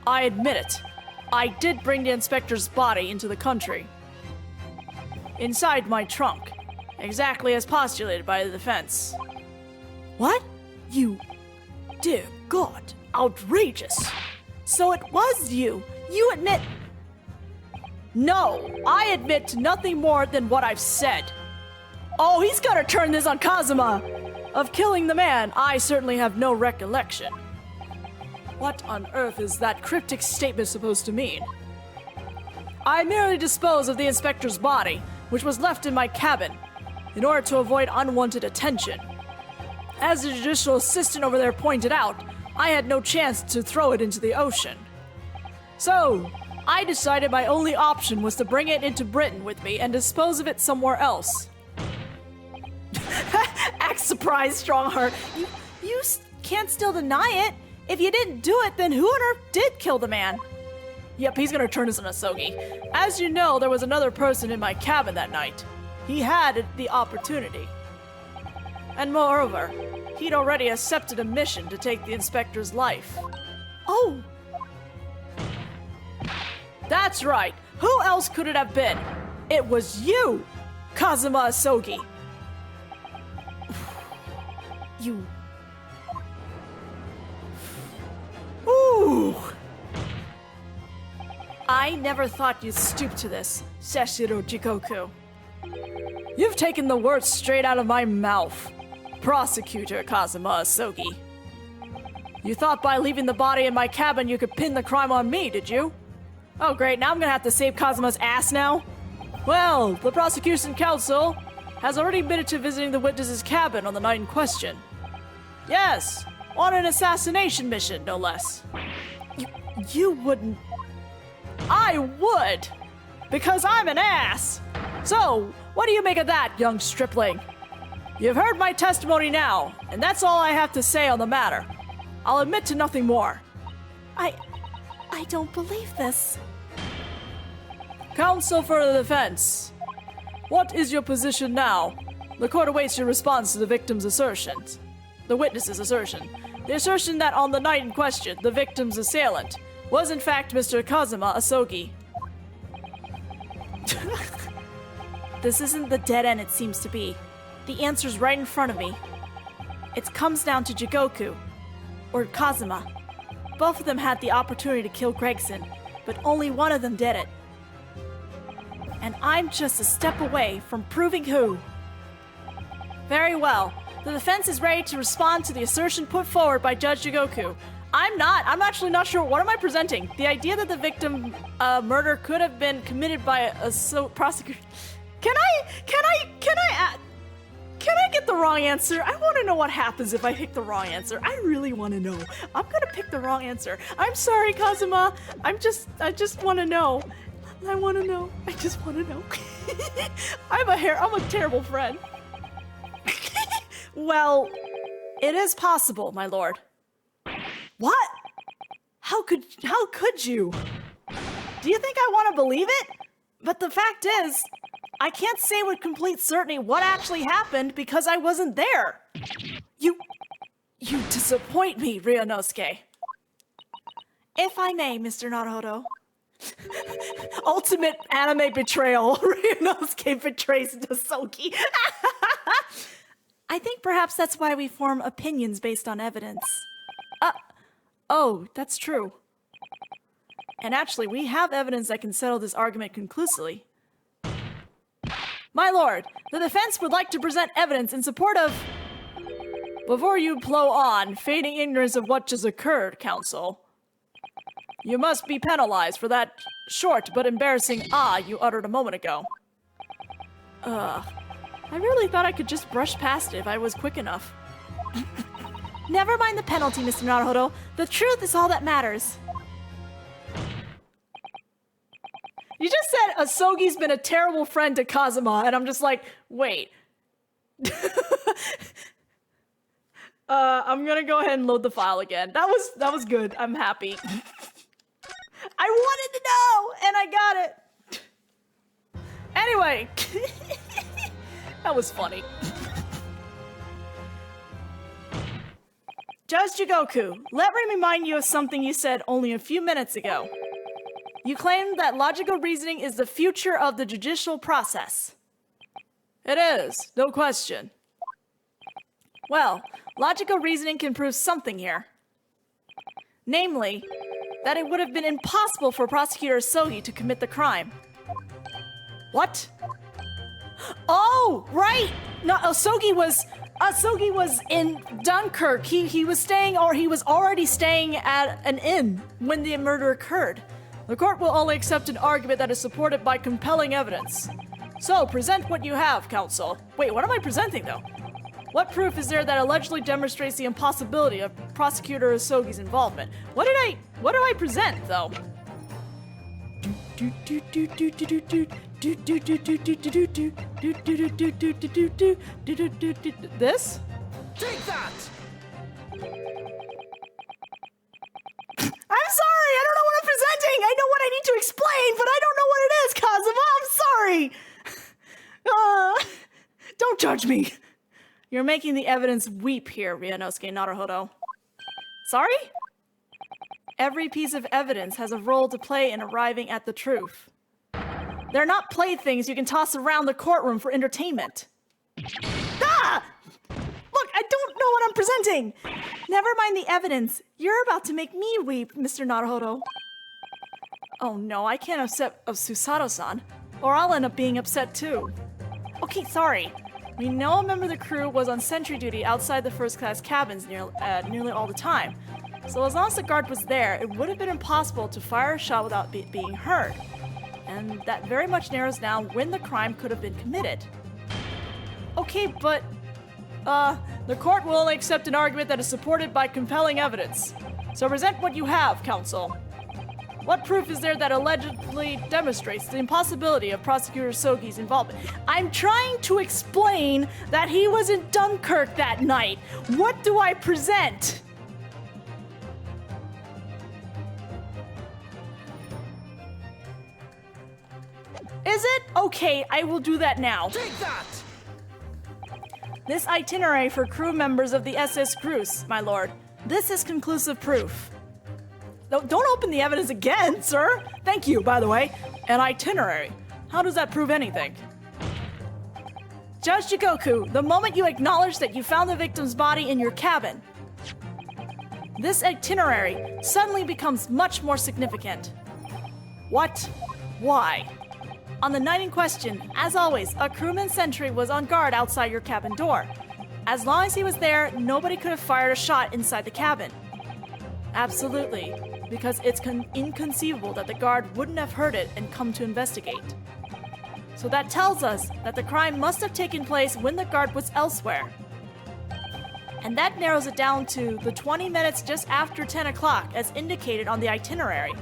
I admit it. I did bring the inspector's body into the country. Inside my trunk. Exactly as postulated by the defense. What? Dear God, outrageous. So it was you. You admit... No, I admit to nothing more than what I've said. Oh, he's gonna turn this on Kazuma! Of killing the man, I certainly have no recollection. What on earth is that cryptic statement supposed to mean? I merely disposed of the inspector's body, which was left in my cabin, in order to avoid unwanted attention. As the judicial assistant over there pointed out, I had no chance to throw it into the ocean. So, I decided my only option was to bring it into Britain with me and dispose of it somewhere else. Act surprised, Strongheart. You can't still deny it. If you didn't do it, then who on earth did kill the man? Yep, he's gonna turn us on Asogi. As you know, there was another person in my cabin that night. He had the opportunity. And moreover, he'd already accepted a mission to take the inspector's life. Oh! That's right! Who else could it have been? It was you, Kazuma Asogi! You... Ooh! I never thought you'd stoop to this, Seshiro Jigoku. You've taken the words straight out of my mouth, Prosecutor Kazuma Asogi. You thought by leaving the body in my cabin you could pin the crime on me, did you? Oh great, now I'm gonna have to save Kazuma's ass now? Well, the prosecution counsel has already admitted to visiting the witness's cabin on the night in question. Yes, on an assassination mission, no less. You wouldn't... I would! Because I'm an ass! So, what do you make of that, young stripling? You've heard my testimony now, and that's all I have to say on the matter. I'll admit to nothing more. I don't believe this. Counsel for the defense. What is your position now? The court awaits your response to the victim's assertions. The witness's assertion. The assertion that on the night in question, the victim's assailant was in fact Mr. Kazuma Asogi. This isn't the dead end it seems to be. The answer's right in front of me. It comes down to Jigoku, or Kazuma. Both of them had the opportunity to kill Gregson, but only one of them did it. And I'm just a step away from proving who. Very well. The defense is ready to respond to the assertion put forward by Judge Jigoku. I'm actually not sure. What am I presenting? The idea that the victim murder could have been committed by a prosecutor. Can I get the wrong answer? I want to know what happens if I pick the wrong answer. I really want to know. I'm gonna pick the wrong answer. I'm sorry, Kazuma. I just want to know. I want to know. I just want to know. I'm a terrible friend. Well, it is possible, my lord. What? How could you? Do you think I want to believe it? But the fact is, I can't say with complete certainty what actually happened because I wasn't there. You disappoint me, Ryunosuke. If I may, Mr. Naruhodo. Ultimate anime betrayal. Ryunosuke betrays Nasoki. I think perhaps that's why we form opinions based on evidence. Oh, that's true. And actually, we have evidence that can settle this argument conclusively. My lord, the defense would like to present evidence in support of... Before you plow on, feigning ignorance of what just occurred, counsel, you must be penalized for that short but embarrassing you uttered a moment ago. I really thought I could just brush past it if I was quick enough. Never mind the penalty, Mr. Naruhodo. The truth is all that matters. You just said Asogi's been a terrible friend to Kazuma, and I'm just like, wait. I'm gonna go ahead and load the file again. That was good. I'm happy. I wanted to know, and I got it. Anyway, that was funny. Judge Jigoku, let me remind you of something you said only a few minutes ago. You claimed that logical reasoning is the future of the judicial process. It is, no question. Well, logical reasoning can prove something here. Namely, that it would have been impossible for Prosecutor Asogi to commit the crime. What? Oh, right! No, Asogi was in Dunkirk. He was staying, or he was already staying at an inn when the murder occurred. The court will only accept an argument that is supported by compelling evidence. So, present what you have, counsel. Wait, what am I presenting, though? What proof is there that allegedly demonstrates the impossibility of Prosecutor Asogi's involvement? What do I present, though? This? Take that! I'm sorry, I don't know what I'm presenting! I know what I need to explain, but I don't know what it is, Kazuma! I'm sorry! Don't judge me! You're making the evidence weep here, Ryunosuke Naruhodo. Sorry? Every piece of evidence has a role to play in arriving at the truth. They're not playthings you can toss around the courtroom for entertainment. Ah! Look, I don't know what I'm presenting! Never mind the evidence. You're about to make me weep, Mr. Naruhodo. Oh no, I can't upset Susato-san, or I'll end up being upset too. Okay, sorry. We know a member of the crew was on sentry duty outside the first-class cabins nearly all the time. So as long as the guard was there, it would have been impossible to fire a shot without being heard. And that very much narrows down when the crime could have been committed. Okay, but... the court will only accept an argument that is supported by compelling evidence. So present what you have, counsel. What proof is there that allegedly demonstrates the impossibility of Prosecutor Asogi's involvement? I'm trying to explain that he was in Dunkirk that night. What do I present? Is it? Okay, I will do that now. Take that! This itinerary for crew members of the SS Grus, my lord. This is conclusive proof. No, don't open the evidence again, sir. Thank you, by the way. An itinerary. How does that prove anything? Judge Jigoku, the moment you acknowledge that you found the victim's body in your cabin, this itinerary suddenly becomes much more significant. What? Why? On the night in question, as always, a crewman sentry was on guard outside your cabin door. As long as he was there, nobody could have fired a shot inside the cabin. Absolutely, because it's inconceivable that the guard wouldn't have heard it and come to investigate. So that tells us that the crime must have taken place when the guard was elsewhere. And that narrows it down to the 20 minutes just after 10 o'clock as indicated on the itinerary.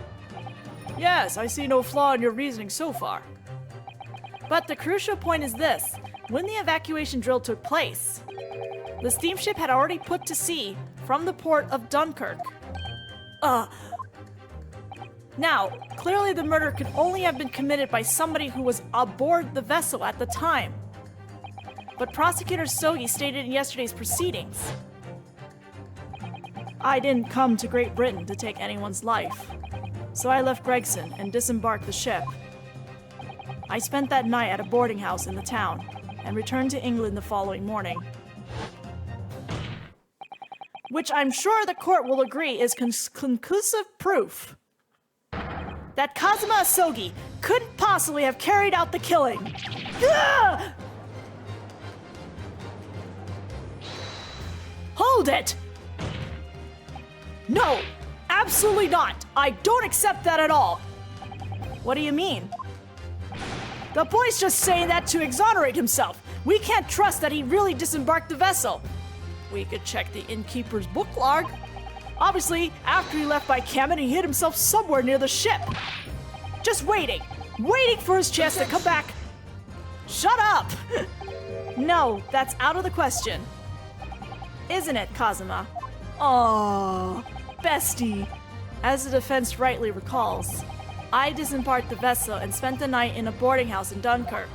Yes, I see no flaw in your reasoning so far. But the crucial point is this. When the evacuation drill took place, the steamship had already put to sea from the port of Dunkirk. Now, clearly the murder could only have been committed by somebody who was aboard the vessel at the time. But Prosecutor Sogi stated in yesterday's proceedings, I didn't come to Great Britain to take anyone's life, so I left Gregson and disembarked the ship. I spent that night at a boarding house in the town and returned to England the following morning. Which I'm sure the court will agree is conclusive proof that Kazuma Asogi couldn't possibly have carried out the killing. Ugh! Hold it! No, absolutely not. I don't accept that at all. What do you mean? The boy's just saying that to exonerate himself. We can't trust that he really disembarked the vessel. We could check the innkeeper's book log. Obviously, after he left by cabin, he hid himself somewhere near the ship. Just waiting for his chance to come back. Shut up! No, that's out of the question. Isn't it, Kazuma? Aww, bestie. As the defense rightly recalls, I disembarked the vessel and spent the night in a boarding house in Dunkirk.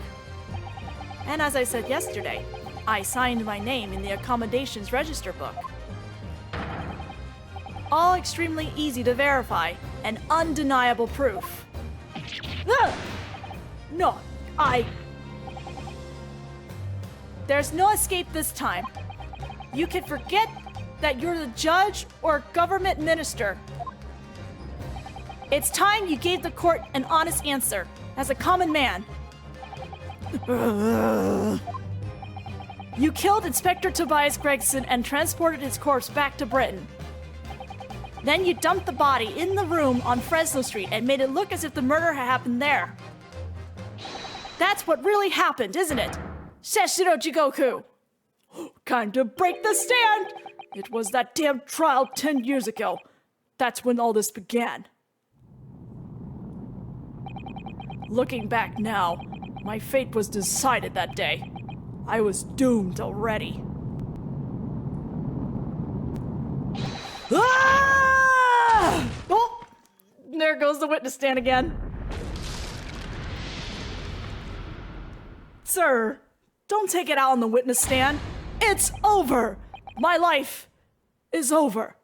And as I said yesterday, I signed my name in the accommodations register book. All extremely easy to verify and undeniable proof. No, There's no escape this time. You can forget that you're the judge or government minister. It's time you gave the court an honest answer, as a common man. You killed Inspector Tobias Gregson and transported his corpse back to Britain. Then you dumped the body in the room on Fresno Street and made it look as if the murder had happened there. That's what really happened, isn't it? Seshiro Jigoku! Time to break the stand! It was that damn trial 10 years ago. That's when all this began. Looking back now, my fate was decided that day. I was doomed already. Ah! Oh, there goes the witness stand again. Sir, don't take it out on the witness stand. It's over. My life is over.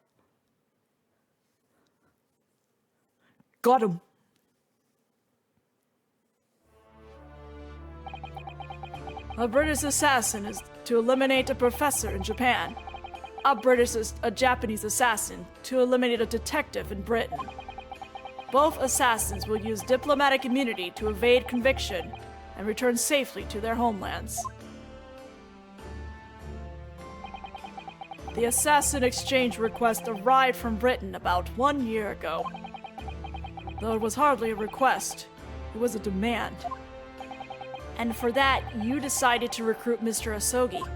Got him. A British assassin is to eliminate a professor in Japan. A Japanese assassin to eliminate a detective in Britain. Both assassins will use diplomatic immunity to evade conviction and return safely to their homelands. The assassin exchange request arrived from Britain about 1 year ago. Though it was hardly a request, it was a demand. And for that, you decided to recruit Mr. Asogi.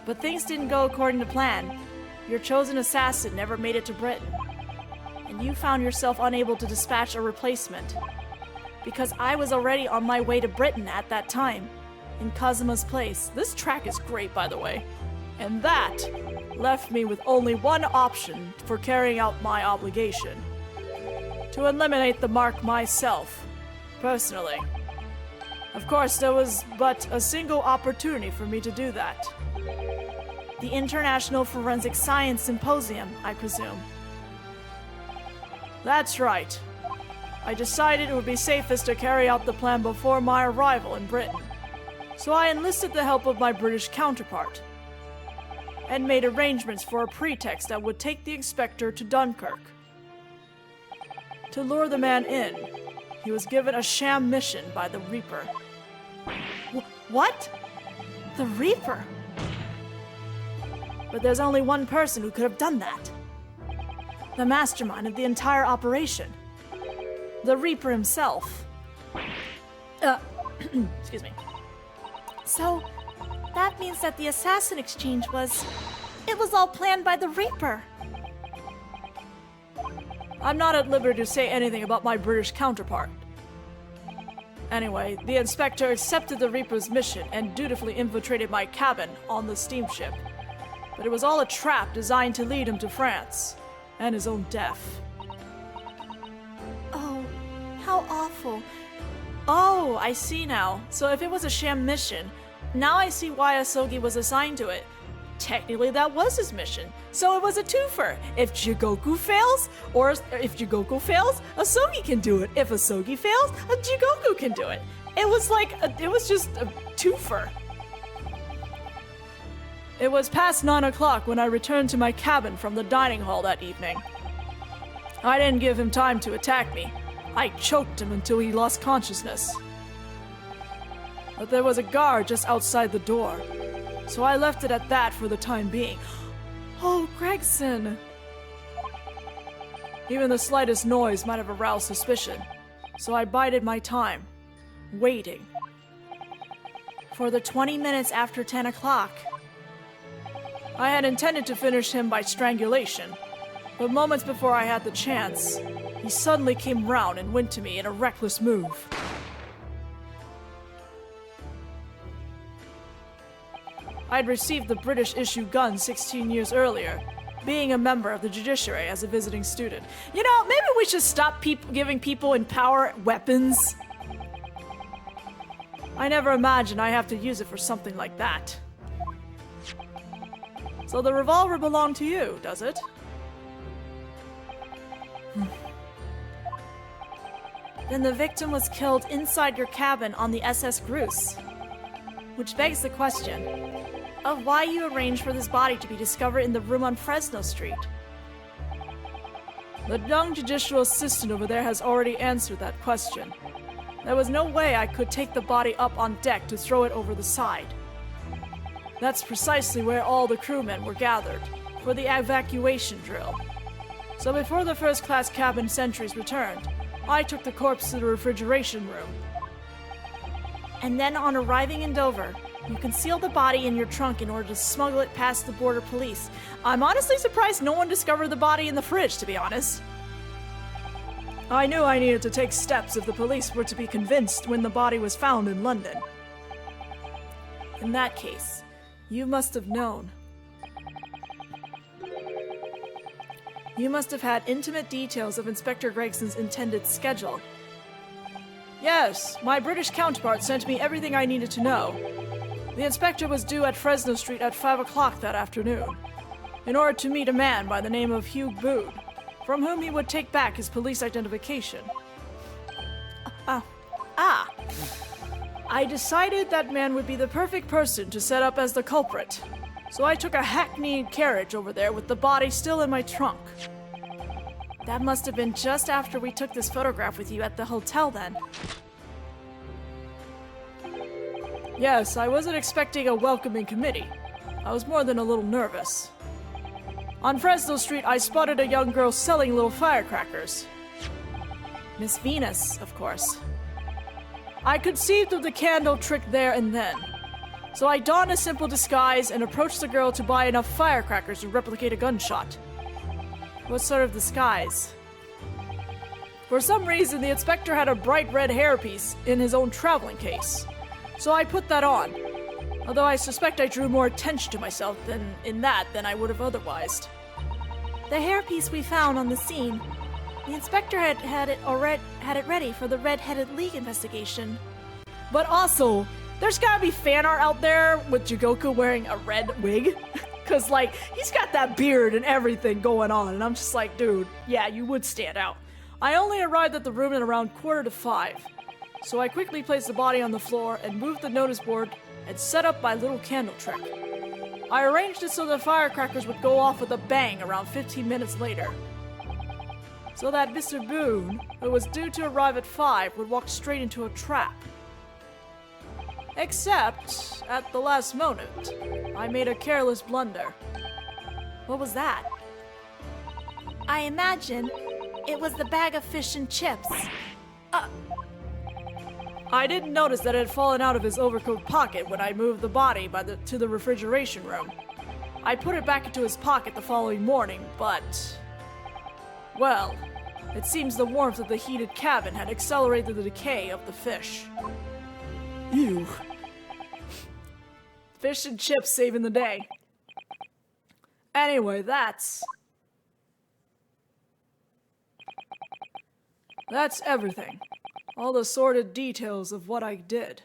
But things didn't go according to plan. Your chosen assassin never made it to Britain. And you found yourself unable to dispatch a replacement. Because I was already on my way to Britain at that time, in Kazuma's place. This track is great, by the way. And that left me with only one option for carrying out my obligation. To eliminate the mark myself, personally. Of course, there was but a single opportunity for me to do that. The International Forensic Science Symposium, I presume. That's right. I decided it would be safest to carry out the plan before my arrival in Britain. So I enlisted the help of my British counterpart and made arrangements for a pretext that would take the inspector to Dunkirk. To lure the man in, he was given a sham mission by the Reaper. What? The Reaper? But there's only one person who could have done that. The mastermind of the entire operation. The Reaper himself. Excuse me. So, that means that the assassin exchange was... It was all planned by the Reaper. I'm not at liberty to say anything about my British counterpart. Anyway, the inspector accepted the Reaper's mission and dutifully infiltrated my cabin on the steamship. But it was all a trap designed to lead him to France, and his own death. Oh, how awful. Oh, I see now. So if it was a sham mission, now I see why Asogi was assigned to it. Technically, that was his mission. So it was a twofer. If Jigoku fails, Asogi can do it. If Asogi fails, Jigoku can do it. It was just a twofer. It was past 9 o'clock when I returned to my cabin from the dining hall that evening. I didn't give him time to attack me. I choked him until he lost consciousness. But there was a guard just outside the door, so I left it at that for the time being. Oh, Gregson! Even the slightest noise might have aroused suspicion, so I bided my time, waiting. For the 20 minutes after 10 o'clock. I had intended to finish him by strangulation, but moments before I had the chance, he suddenly came round and went to me in a reckless move. I'd received the British-issue gun 16 years earlier, being a member of the judiciary as a visiting student. You know, maybe we should stop giving people in power weapons. I never imagined I have to use it for something like that. So the revolver belonged to you, does it? Then the victim was killed inside your cabin on the SS Groose. Which begs the question of why you arranged for this body to be discovered in the room on Fresno Street. The young judicial assistant over there has already answered that question. There was no way I could take the body up on deck to throw it over the side. That's precisely where all the crewmen were gathered, for the evacuation drill. So before the first-class cabin sentries returned, I took the corpse to the refrigeration room. And then on arriving in Dover, you concealed the body in your trunk in order to smuggle it past the border police. I'm honestly surprised no one discovered the body in the fridge, to be honest. I knew I needed to take steps if the police were to be convinced when the body was found in London. In that case, you must have known. You must have had intimate details of Inspector Gregson's intended schedule. Yes, my British counterpart sent me everything I needed to know. The inspector was due at Fresno Street at 5 o'clock that afternoon, in order to meet a man by the name of Hugh Boone, from whom he would take back his police identification. I decided that man would be the perfect person to set up as the culprit, so I took a hackneyed carriage over there with the body still in my trunk. That must have been just after we took this photograph with you at the hotel then. Yes, I wasn't expecting a welcoming committee. I was more than a little nervous. On Fresno Street, I spotted a young girl selling little firecrackers. Miss Venus, of course. I conceived of the candle trick there and then. So I donned a simple disguise and approached the girl to buy enough firecrackers to replicate a gunshot. What sort of disguise? For some reason, the inspector had a bright red hairpiece in his own traveling case. So I put that on, although I suspect I drew more attention to myself than I would have otherwise. The hairpiece we found on the scene, the inspector had it ready for the Red-Headed League investigation. But also, there's gotta be fan art out there with Jigoku wearing a red wig. Cause he's got that beard and everything going on, and I'm just like, dude, yeah, you would stand out. I only arrived at the room at around 4:45. So I quickly placed the body on the floor and moved the notice board and set up my little candle trick. I arranged it so the firecrackers would go off with a bang around 15 minutes later. So that Mr. Boone, who was due to arrive at 5, would walk straight into a trap. Except, at the last moment, I made a careless blunder. What was that? I imagine it was the bag of fish and chips. I didn't notice that it had fallen out of his overcoat pocket when I moved the body to the refrigeration room. I put it back into his pocket the following morning, but... well, it seems the warmth of the heated cabin had accelerated the decay of the fish. Ew. Fish and chips saving the day. Anyway, that's... That's everything. All the sordid details of what I did.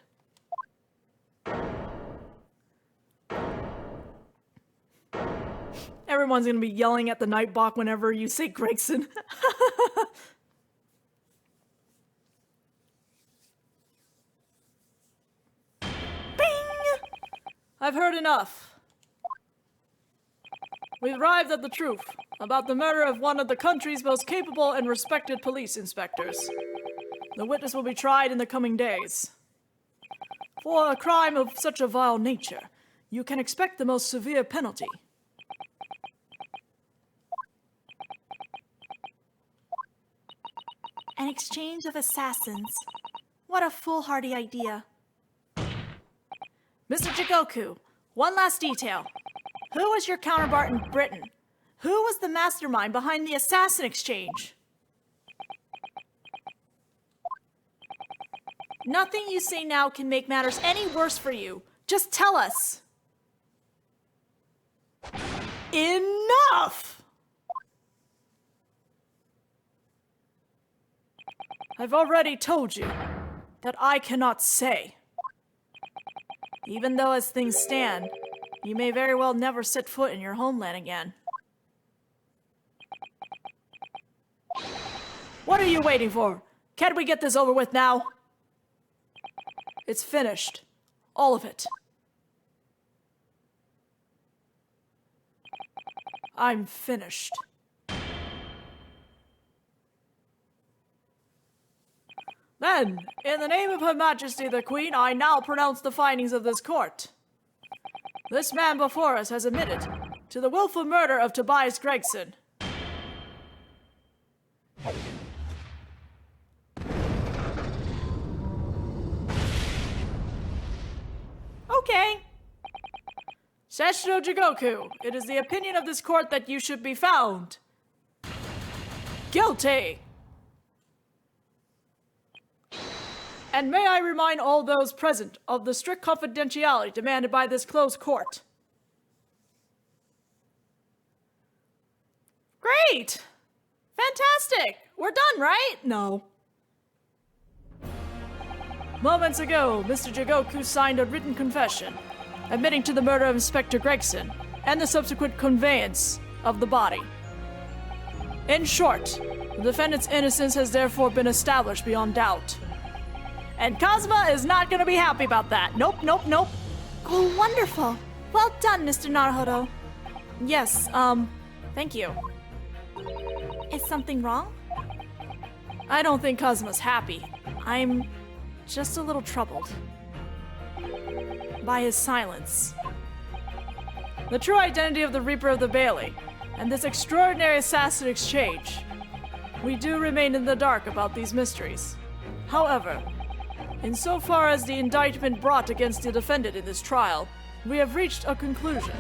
Everyone's gonna be yelling at the Nightbot whenever you say Gregson. Bing! I've heard enough. We've arrived at the truth about the murder of one of the country's most capable and respected police inspectors. The witness will be tried in the coming days. For a crime of such a vile nature, you can expect the most severe penalty. An exchange of assassins. What a foolhardy idea. Mr. Jigoku, one last detail. Who was your counterpart in Britain? Who was the mastermind behind the assassin exchange? Nothing you say now can make matters any worse for you. Just tell us. Enough! I've already told you that I cannot say. Even though as things stand, you may very well never set foot in your homeland again. What are you waiting for? Can't we get this over with now? It's finished. All of it. I'm finished. Then, in the name of Her Majesty the Queen, I now pronounce the findings of this court. This man before us has admitted to the willful murder of Tobias Gregson. Okay. Seshiro Jigoku, it is the opinion of this court that you should be found guilty. And may I remind all those present of the strict confidentiality demanded by this closed court. Great! Fantastic! We're done, right? No. Moments ago, Mr. Jigoku signed a written confession, admitting to the murder of Inspector Gregson and the subsequent conveyance of the body. In short, the defendant's innocence has therefore been established beyond doubt. And Kazuma is not going to be happy about that. Nope, nope, nope. Oh, wonderful. Well done, Mr. Naruhodo. Yes, thank you. Is something wrong? I don't think Kazuma's happy. I'm just a little troubled by his silence. The true identity of the Reaper of the Bailey and this extraordinary assassin exchange. We do remain in the dark about these mysteries. However, insofar as the indictment brought against the defendant in this trial, we have reached a conclusion.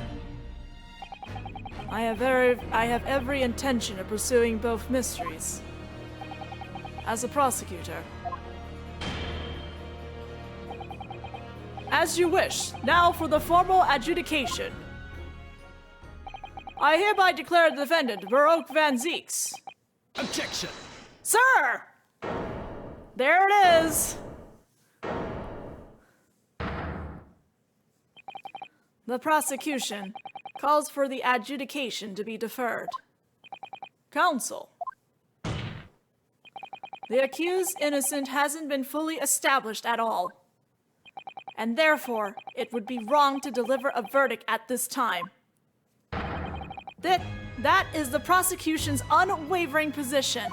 I have every intention of pursuing both mysteries. As a prosecutor. As you wish, now for the formal adjudication. I hereby declare the defendant Baroque Van Zieks. Objection! Sir! There it is! The prosecution calls for the adjudication to be deferred. Counsel. The accused innocent hasn't been fully established at all, and therefore it would be wrong to deliver a verdict at this time. That is the prosecution's unwavering position.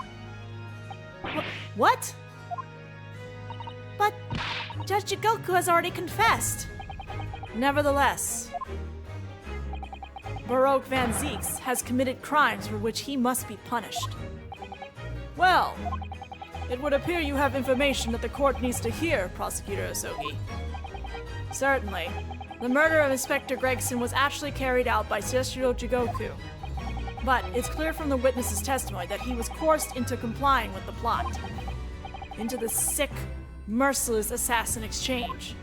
What? But Judge Jigoku has already confessed. Nevertheless, Baroque Van Zieks has committed crimes for which he must be punished. Well, it would appear you have information that the court needs to hear, Prosecutor Osogi. Certainly, the murder of Inspector Gregson was actually carried out by Seshiro Jigoku. But it's clear from the witness's testimony that he was coerced into complying with the plot. Into the sick, merciless assassin exchange.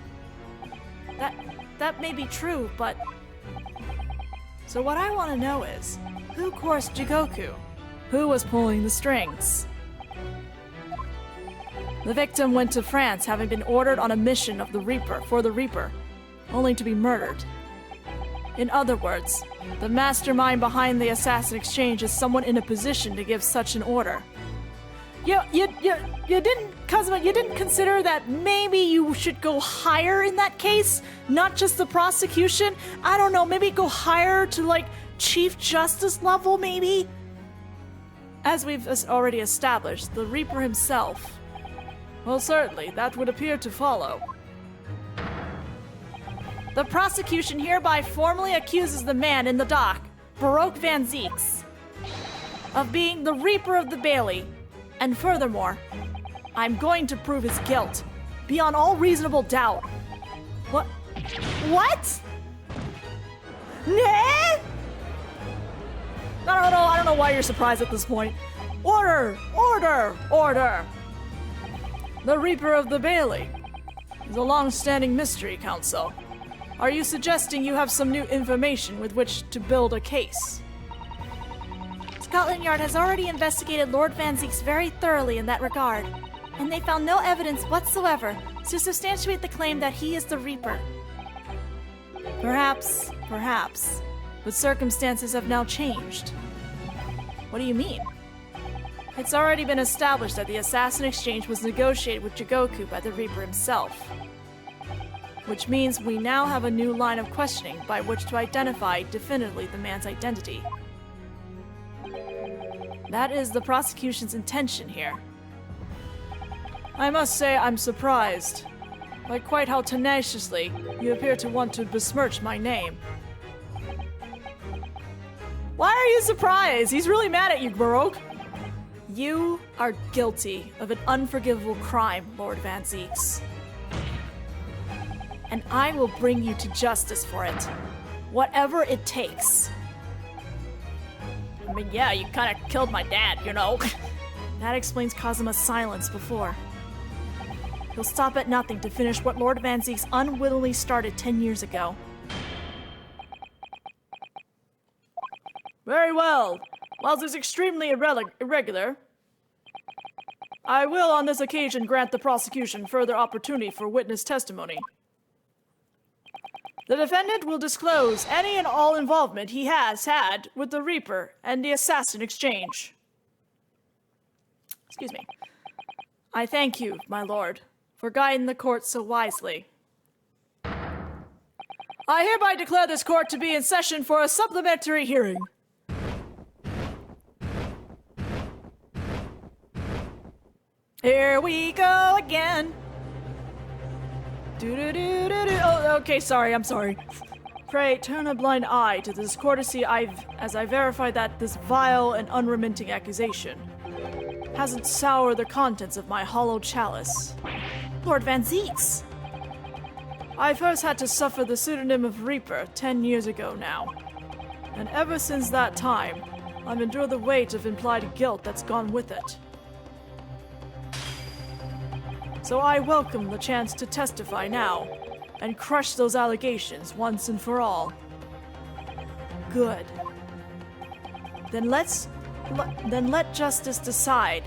That may be true, but... So what I want to know is, who coerced Jigoku? Who was pulling the strings? The victim went to France having been ordered on a mission of the Reaper for the Reaper, only to be murdered. In other words, the mastermind behind the assassin exchange is someone in a position to give such an order. You didn't, Kazuma, you didn't consider that maybe you should go higher in that case? Not just the prosecution? I don't know, maybe go higher to, like, Chief Justice level, maybe? As we've already established, the Reaper himself. Well, certainly, that would appear to follow. The prosecution hereby formally accuses the man in the dock, Baroque Van Zieks, of being the Reaper of the Bailey. And furthermore, I'm going to prove his guilt, beyond all reasonable doubt. What? What? Nah? I don't know why you're surprised at this point. Order! Order! Order! The Reaper of the Bailey is a long-standing mystery, Counsel. Are you suggesting you have some new information with which to build a case? Scotland Yard has already investigated Lord Van Zieks very thoroughly in that regard, and they found no evidence whatsoever to substantiate the claim that he is the Reaper. Perhaps, but circumstances have now changed. What do you mean? It's already been established that the assassin exchange was negotiated with Jigoku by the Reaper himself. Which means we now have a new line of questioning by which to identify definitively the man's identity. That is the prosecution's intention here. I must say I'm surprised by quite how tenaciously you appear to want to besmirch my name. Why are you surprised? He's really mad at you, Baroque. You are guilty of an unforgivable crime, Lord Van Zieks. And I will bring you to justice for it, whatever it takes. I mean, yeah, you kind of killed my dad, you know. That explains Kazuma's silence before. He'll stop at nothing to finish what Lord Van Zieks unwittingly started 10 years ago. Very well. Whilst it's extremely irregular, I will on this occasion grant the prosecution further opportunity for witness testimony. The defendant will disclose any and all involvement he has had with the Reaper and the assassin exchange. Excuse me. I thank you, my lord, for guiding the court so wisely. I hereby declare this court to be in session for a supplementary hearing. Here we go again. Oh, okay, I'm sorry. Pray, turn a blind eye to the discourtesy as I verify that this vile and unremitting accusation hasn't soured the contents of my hollow chalice. Lord Van Zieks! I first had to suffer the pseudonym of Reaper 10 years ago now. And ever since that time, I've endured the weight of implied guilt that's gone with it. So I welcome the chance to testify now, and crush those allegations once and for all. Good. Then let justice decide,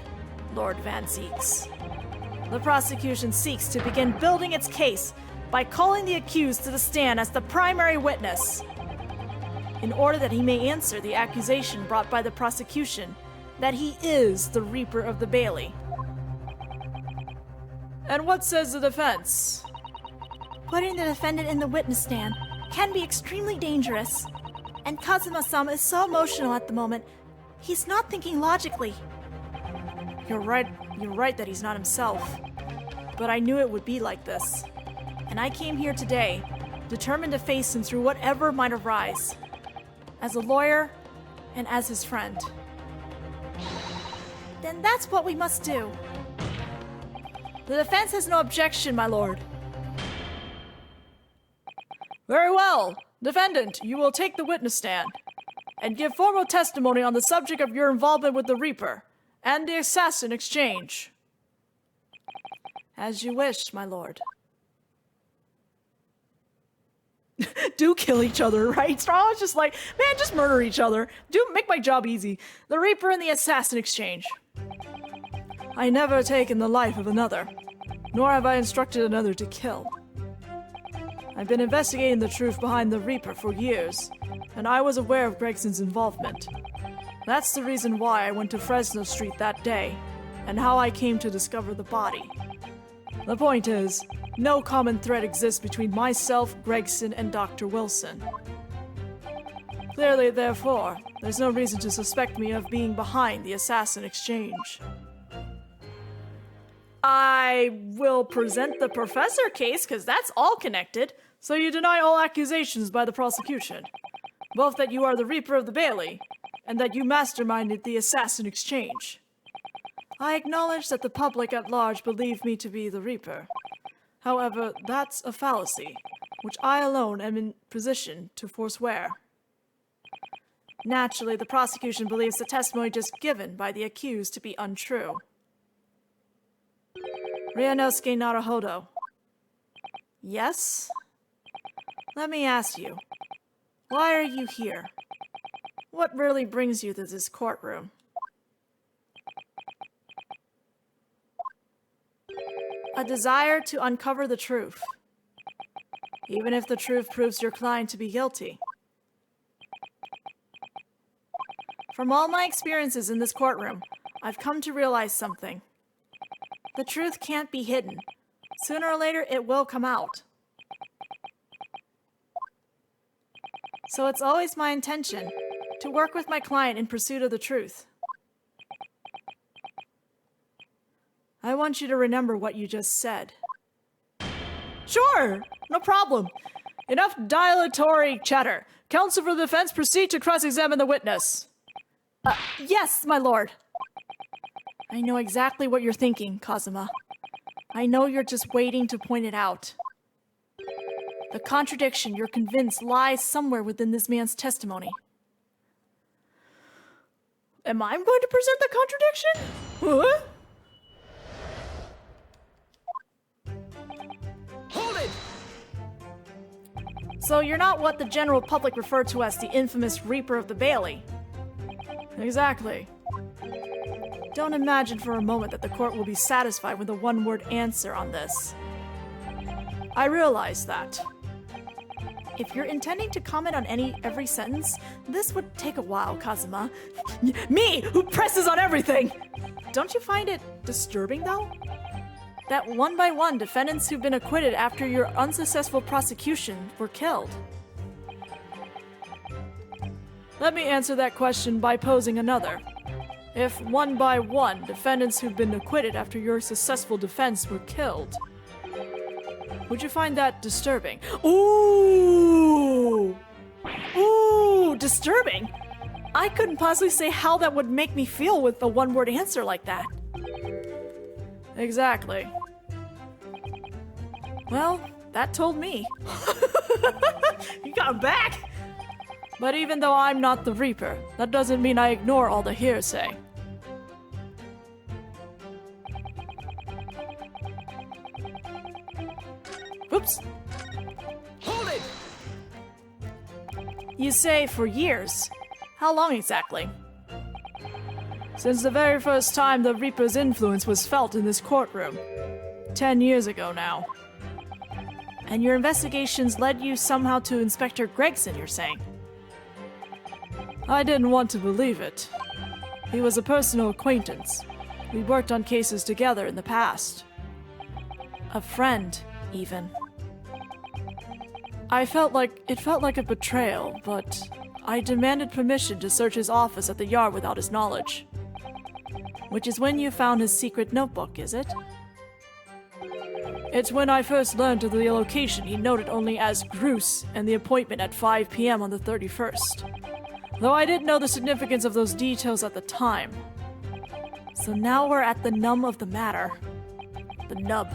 Lord Van Zieks. The prosecution seeks to begin building its case by calling the accused to the stand as the primary witness, in order that he may answer the accusation brought by the prosecution that he is the Reaper of the Bailey. And what says the defense? Putting the defendant in the witness stand can be extremely dangerous. And Kazuma-sama is so emotional at the moment, he's not thinking logically. You're right that he's not himself. But I knew it would be like this. And I came here today, determined to face him through whatever might arise. As a lawyer, and as his friend. Then that's what we must do. The defense has no objection, my lord. Very well. Defendant, you will take the witness stand and give formal testimony on the subject of your involvement with the Reaper and the assassin exchange. As you wish, my lord. Do kill each other, right? Strong's just like, man, just murder each other. Make my job easy. The Reaper and the assassin exchange. I never taken the life of another, nor have I instructed another to kill. I've been investigating the truth behind the Reaper for years, and I was aware of Gregson's involvement. That's the reason why I went to Fresno Street that day, and how I came to discover the body. The point is, no common thread exists between myself, Gregson, and Dr. Wilson. Clearly, therefore, there's no reason to suspect me of being behind the assassin exchange. I will present the professor case, because that's all connected, so you deny all accusations by the prosecution. Both that you are the Reaper of the Bailey, and that you masterminded the assassin exchange. I acknowledge that the public at large believe me to be the Reaper. However, that's a fallacy, which I alone am in position to forswear. Naturally, the prosecution believes the testimony just given by the accused to be untrue. Ryunosuke Naruhodo. Yes? Let me ask you, why are you here? What really brings you to this courtroom? A desire to uncover the truth, even if the truth proves your client to be guilty. From all my experiences in this courtroom, I've come to realize something. The truth can't be hidden. Sooner or later, it will come out. So it's always my intention to work with my client in pursuit of the truth. I want you to remember what you just said. Sure, no problem. Enough dilatory chatter. Counsel for the defense, proceed to cross-examine the witness. Yes, my lord. I know exactly what you're thinking, Kazuma. I know you're just waiting to point it out. The contradiction, you're convinced, lies somewhere within this man's testimony. Am I going to present the contradiction? Huh? Hold it! So you're not what the general public refer to as the infamous Reaper of the Bailey. Exactly. Don't imagine for a moment that the court will be satisfied with a one-word answer on this. I realize that. If you're intending to comment on every sentence, this would take a while, Kazuma. Me, who presses on everything! Don't you find it disturbing, though? That one by one, defendants who've been acquitted after your unsuccessful prosecution were killed. Let me answer that question by posing another. If one by one, defendants who've been acquitted after your successful defense were killed, would you find that disturbing? Ooh! Ooh, disturbing? I couldn't possibly say how that would make me feel with a one-word answer like that. Exactly. Well, that told me. You got him back! But even though I'm not the Reaper, that doesn't mean I ignore all the hearsay. Oops. Hold it! You say for years. How long exactly? Since the very first time the Reaper's influence was felt in this courtroom. 10 years ago now. And your investigations led you somehow to Inspector Gregson, you're saying? I didn't want to believe it. He was a personal acquaintance. We worked on cases together in the past. A friend, even. It felt like a betrayal, but I demanded permission to search his office at the yard without his knowledge. Which is when you found his secret notebook, is it? It's when I first learned of the location he noted only as Groose and the appointment at 5 p.m. on the 31st. Though I didn't know the significance of those details at the time. So now we're at the nub of the matter. The nub.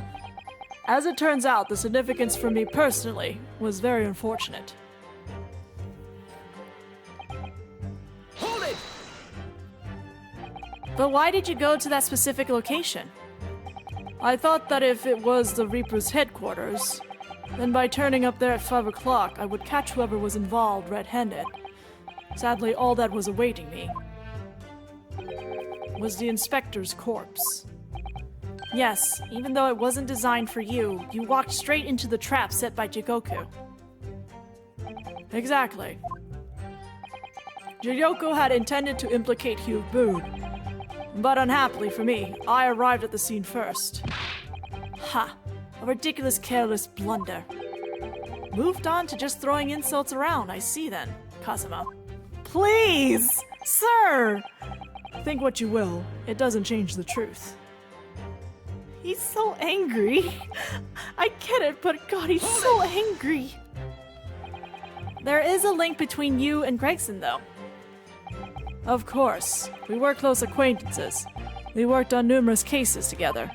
As it turns out, the significance for me personally was very unfortunate. Hold it! But why did you go to that specific location? I thought that if it was the Reaper's headquarters, then by turning up there at 5 o'clock, I would catch whoever was involved red-handed. Sadly, all that was awaiting me was the inspector's corpse. Yes, even though it wasn't designed for you, you walked straight into the trap set by Jigoku. Exactly. Jigoku had intended to implicate Hugh Boone, but unhappily for me, I arrived at the scene first. Ha! A ridiculous, careless blunder. Moved on to just throwing insults around, I see then, Kazuma. Please! Sir! Think what you will, it doesn't change the truth. He's so angry. I get it, but God, he's so angry. There is a link between you and Gregson, though. Of course. We were close acquaintances. We worked on numerous cases together.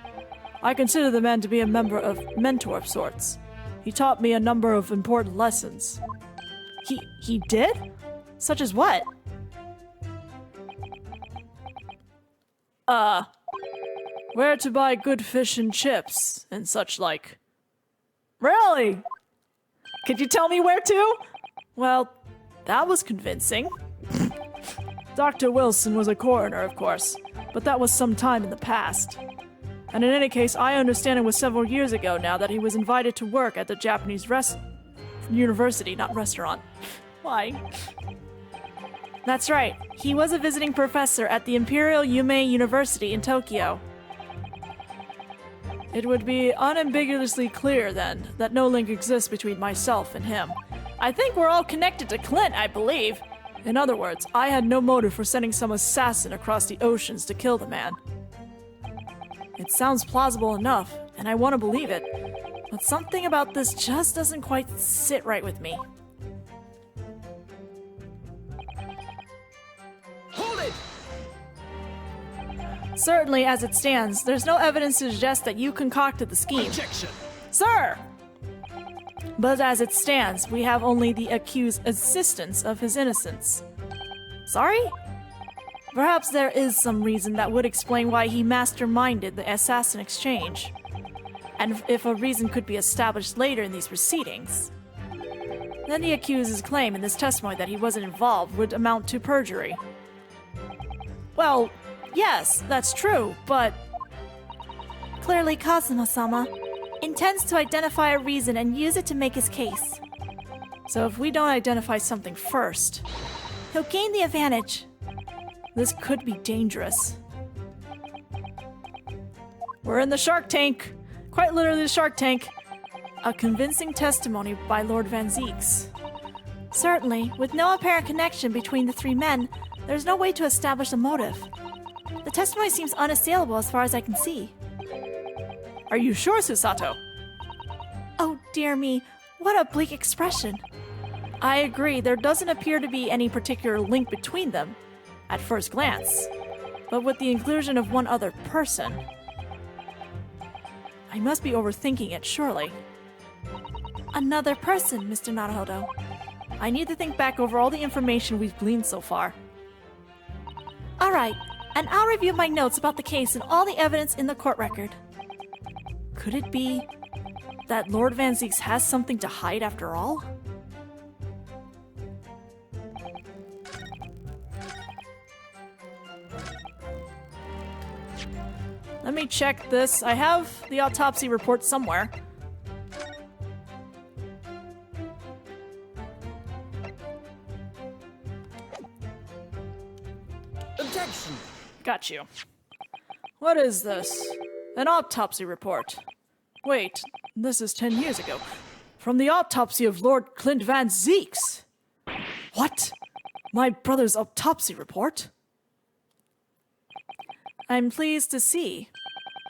I consider the man to be a mentor of sorts. He taught me a number of important lessons. He did? Such as what? Where to buy good fish and chips, and such like. Really? Could you tell me where to? Well, that was convincing. Dr. Wilson was a coroner, of course, but that was some time in the past. And in any case, I understand it was several years ago now that he was invited to work at the Japanese university, not restaurant. Why? That's right. He was a visiting professor at the Imperial Yume University in Tokyo. It would be unambiguously clear, then, that no link exists between myself and him. I think we're all connected to Clint, I believe. In other words, I had no motive for sending some assassin across the oceans to kill the man. It sounds plausible enough, and I want to believe it, but something about this just doesn't quite sit right with me. Hold it! Certainly, as it stands, there's no evidence to suggest that you concocted the scheme. Objection! Sir! But as it stands, we have only the accused's insistence of his innocence. Sorry? Perhaps there is some reason that would explain why he masterminded the assassin exchange. And if a reason could be established later in these proceedings, then the accused's claim in this testimony that he wasn't involved would amount to perjury. Well, yes, that's true, but... Clearly, Kazuma-sama intends to identify a reason and use it to make his case. So if we don't identify something first, He'll gain the advantage. this could be dangerous. We're in the Shark Tank! Quite literally the Shark Tank. A convincing testimony by Lord Van Zeeks. Certainly, with no apparent connection between the three men, there's no way to establish a motive. The testimony seems unassailable as far as I can see. Are you sure, Susato? Oh dear me, what a bleak expression. I agree, there doesn't appear to be any particular link between them, at first glance. But with the inclusion of one other person... I must be overthinking it, surely. Another person, Mr. Naruhodo. I need to think back over all the information we've gleaned so far. Alright, and I'll review my notes about the case and all the evidence in the court record. Could it be that Lord Van Zeeks has something to hide after all? Let me check this. I have the autopsy report somewhere. Objection! Got you. What is this? An autopsy report. Wait, this is 10 years ago. From the autopsy of Lord Clint Van Zeeks. What? My brother's autopsy report? I'm pleased to see.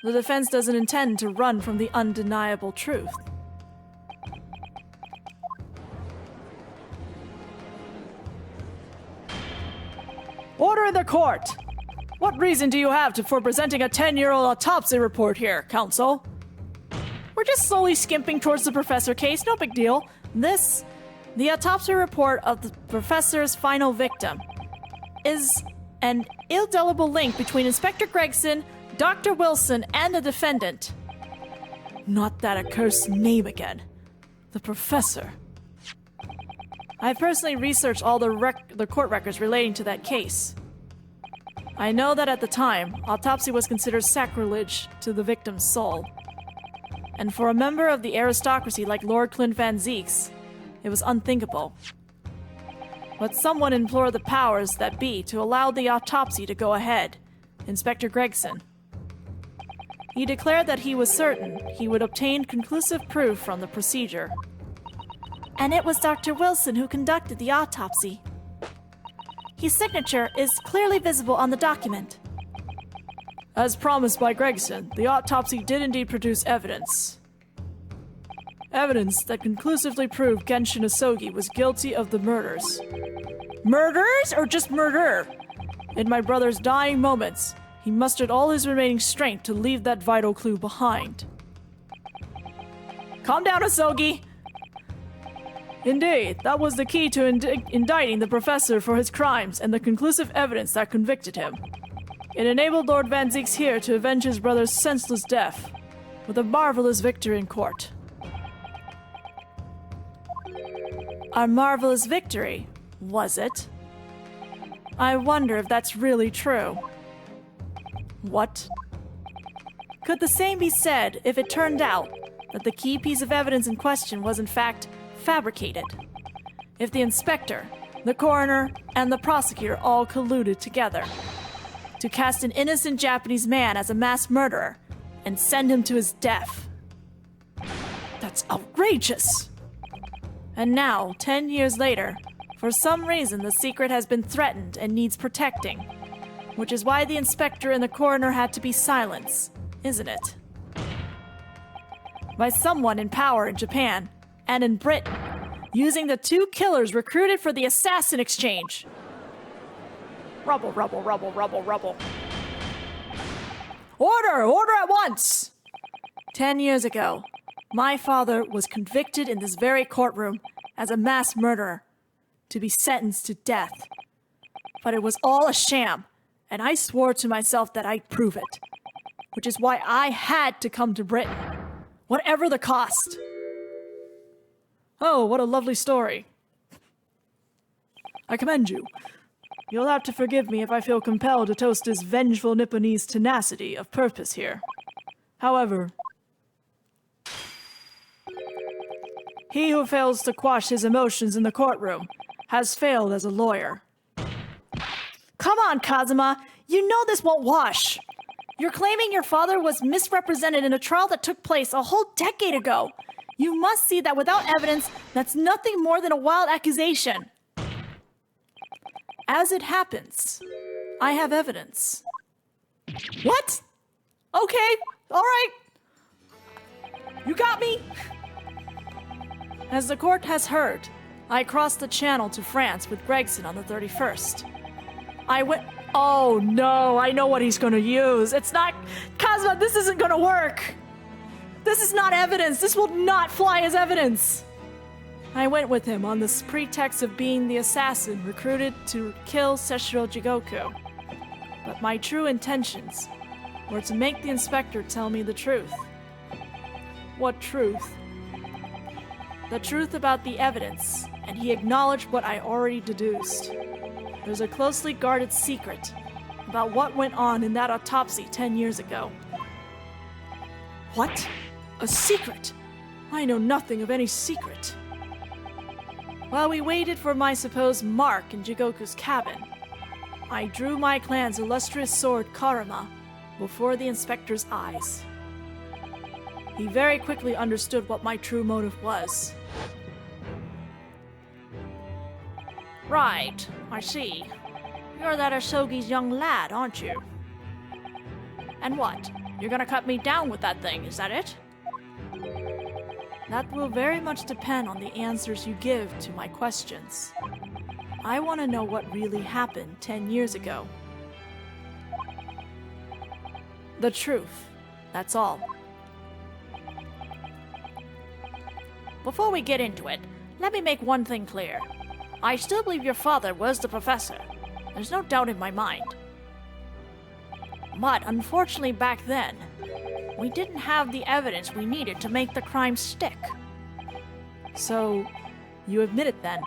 The defense doesn't intend to run from the undeniable truth. Order in the court! What reason do you have for presenting a 10-year-old autopsy report here, counsel? We're just slowly skimping towards the professor case, no big deal. The autopsy report of the professor's final victim, is an indelible link between Inspector Gregson, Dr. Wilson, and the defendant. Not that accursed name again. The professor. I've personally researched all the court records relating to that case. I know that at the time, autopsy was considered sacrilege to the victim's soul. And for a member of the aristocracy like Lord Clint Van Zeeks, it was unthinkable. But someone implored the powers that be to allow the autopsy to go ahead, Inspector Gregson. He declared that he was certain he would obtain conclusive proof from the procedure. And it was Dr. Wilson who conducted the autopsy. His signature is clearly visible on the document. As promised by Gregson, the autopsy did indeed produce evidence. Evidence that conclusively proved Genshin Asogi was guilty of the murders. Murders or just murder? In my brother's dying moments, he mustered all his remaining strength to leave that vital clue behind. Calm down, Asogi! Indeed, that was the key to indicting the professor for his crimes and the conclusive evidence that convicted him. It enabled Lord Van Zeeks here to avenge his brother's senseless death, with a marvelous victory in court. A marvelous victory, was it? I wonder if that's really true. What? Could the same be said if it turned out that the key piece of evidence in question was in fact fabricated? If the inspector, the coroner, and the prosecutor all colluded together to cast an innocent Japanese man as a mass murderer and send him to his death? That's outrageous! And now, 10 years later, for some reason the secret has been threatened and needs protecting, which is why the inspector and the coroner had to be silenced, isn't it? By someone in power in Japan and in Britain, using the two killers recruited for the assassin exchange. Rubble, rubble, rubble, rubble, rubble. Order! Order at once! 10 years ago, my father was convicted in this very courtroom as a mass murderer, to be sentenced to death. But it was all a sham, and I swore to myself that I'd prove it, which is why I had to come to Britain, whatever the cost. Oh, what a lovely story. I commend you. You'll have to forgive me if I feel compelled to toast this vengeful Nipponese tenacity of purpose here. However, he who fails to quash his emotions in the courtroom has failed as a lawyer. Come on, Kazuma. You know this won't wash. You're claiming your father was misrepresented in a trial that took place a whole decade ago. You must see that without evidence, that's nothing more than a wild accusation. As it happens, I have evidence. What? Okay, all right. You got me? As the court has heard, I crossed the channel to France with Gregson on the 31st. I went... Oh no, I know what he's gonna use. It's not... Kazuma, this isn't gonna work. This is not evidence. This will not fly as evidence. I went with him on this pretext of being the assassin recruited to kill Seshiro Jigoku. But my true intentions were to make the inspector tell me the truth. What truth? The truth about the evidence, and he acknowledged what I already deduced. There's a closely guarded secret about what went on in that autopsy 10 years ago. What? A secret? I know nothing of any secret. While we waited for my supposed mark in Jigoku's cabin, I drew my clan's illustrious sword Karama before the inspector's eyes. He very quickly understood what my true motive was. Right, I see. You're that Asogi's young lad, aren't you? And what? You're gonna cut me down with that thing, is that it? That will very much depend on the answers you give to my questions. I want to know what really happened 10 years ago. The truth, that's all. Before we get into it, let me make one thing clear. I still believe your father was the professor. There's no doubt in my mind. But unfortunately back then, we didn't have the evidence we needed to make the crime stick. So, you admit it then?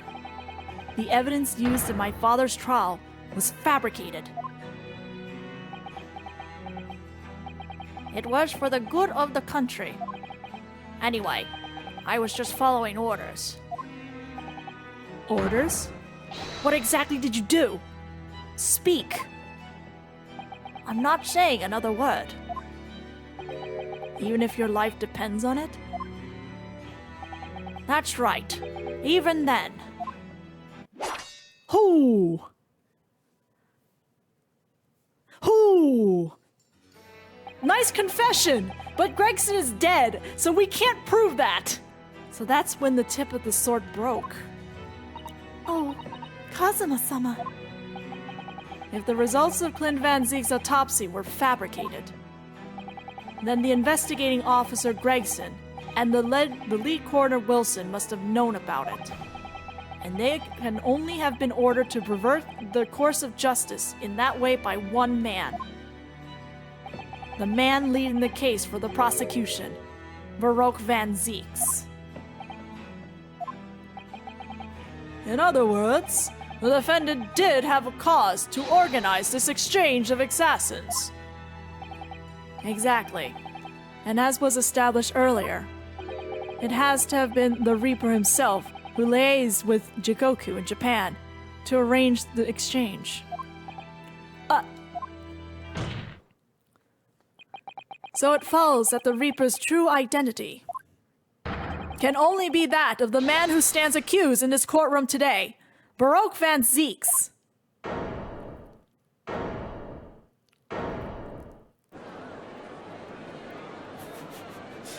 The evidence used in my father's trial was fabricated. It was for the good of the country. Anyway, I was just following orders. Orders? What exactly did you do? Speak. I'm not saying another word. Even if your life depends on it? That's right. Even then. Who? Nice confession! But Gregson is dead, so we can't prove that! So that's when the tip of the sword broke. Oh, Kazuma-sama. If the results of Clint Van Zeek's autopsy were fabricated, then the investigating officer Gregson and the lead coroner Wilson must have known about it. And they can only have been ordered to pervert the course of justice in that way by one man. The man leading the case for the prosecution, Baroque Van Zeeks. In other words, the defendant did have a cause to organize this exchange of assassins. Exactly. And as was established earlier, it has to have been the Reaper himself who liaised with Jikoku in Japan to arrange the exchange. So it follows that the Reaper's true identity can only be that of the man who stands accused in this courtroom today, Baroque Van Zeeks.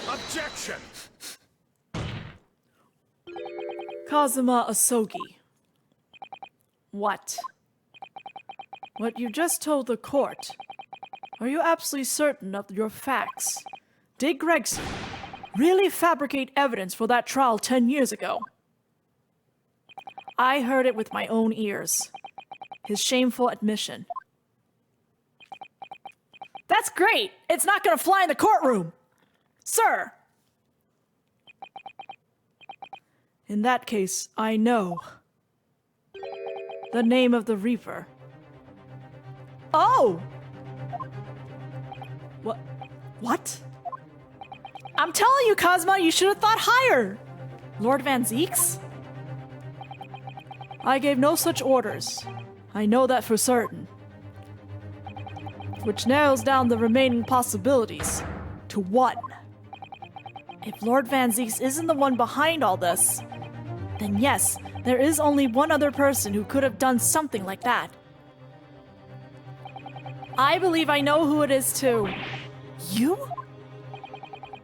Objection! Kazuma Asogi. What? What you just told the court. Are you absolutely certain of your facts? Did Gregson really fabricate evidence for that trial 10 years ago? I heard it with my own ears. His shameful admission. That's great! It's not gonna fly in the courtroom! Sir! In that case, I know the name of the Reaper. Oh! What? I'm telling you, Cosmo, you should have thought higher! Lord Van Zeeks? I gave no such orders. I know that for certain. Which narrows down the remaining possibilities to one. If Lord Van Zeeks isn't the one behind all this, then yes, there is only one other person who could have done something like that. I believe I know who it is too. You?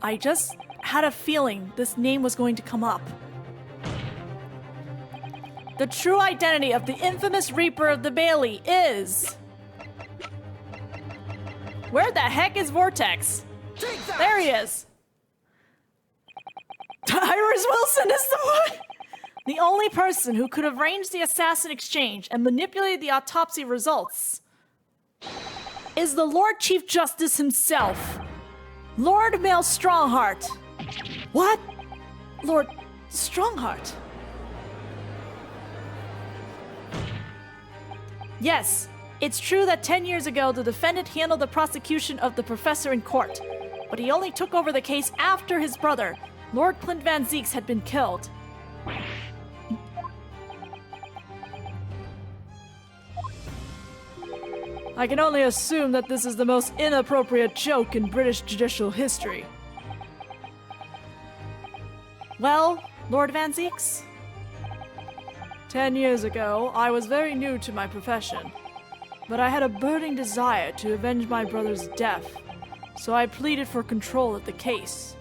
I just had a feeling this name was going to come up. The true identity of the infamous Reaper of the Bailey is... Where the heck is Vortex? Take that! There he is. Iris Wilson is the one! The only person who could have arranged the assassin exchange and manipulated the autopsy results is the Lord Chief Justice himself, Lord Male Strongheart. What? Lord Strongheart? Yes, it's true that 10 years ago the defendant handled the prosecution of the professor in court, but he only took over the case after his brother, Lord Clint Van Zeeks, had been killed. I can only assume that this is the most inappropriate joke in British judicial history. Well, Lord Van Zeeks? 10 years ago, I was very new to my profession, but I had a burning desire to avenge my brother's death, so I pleaded for control of the case.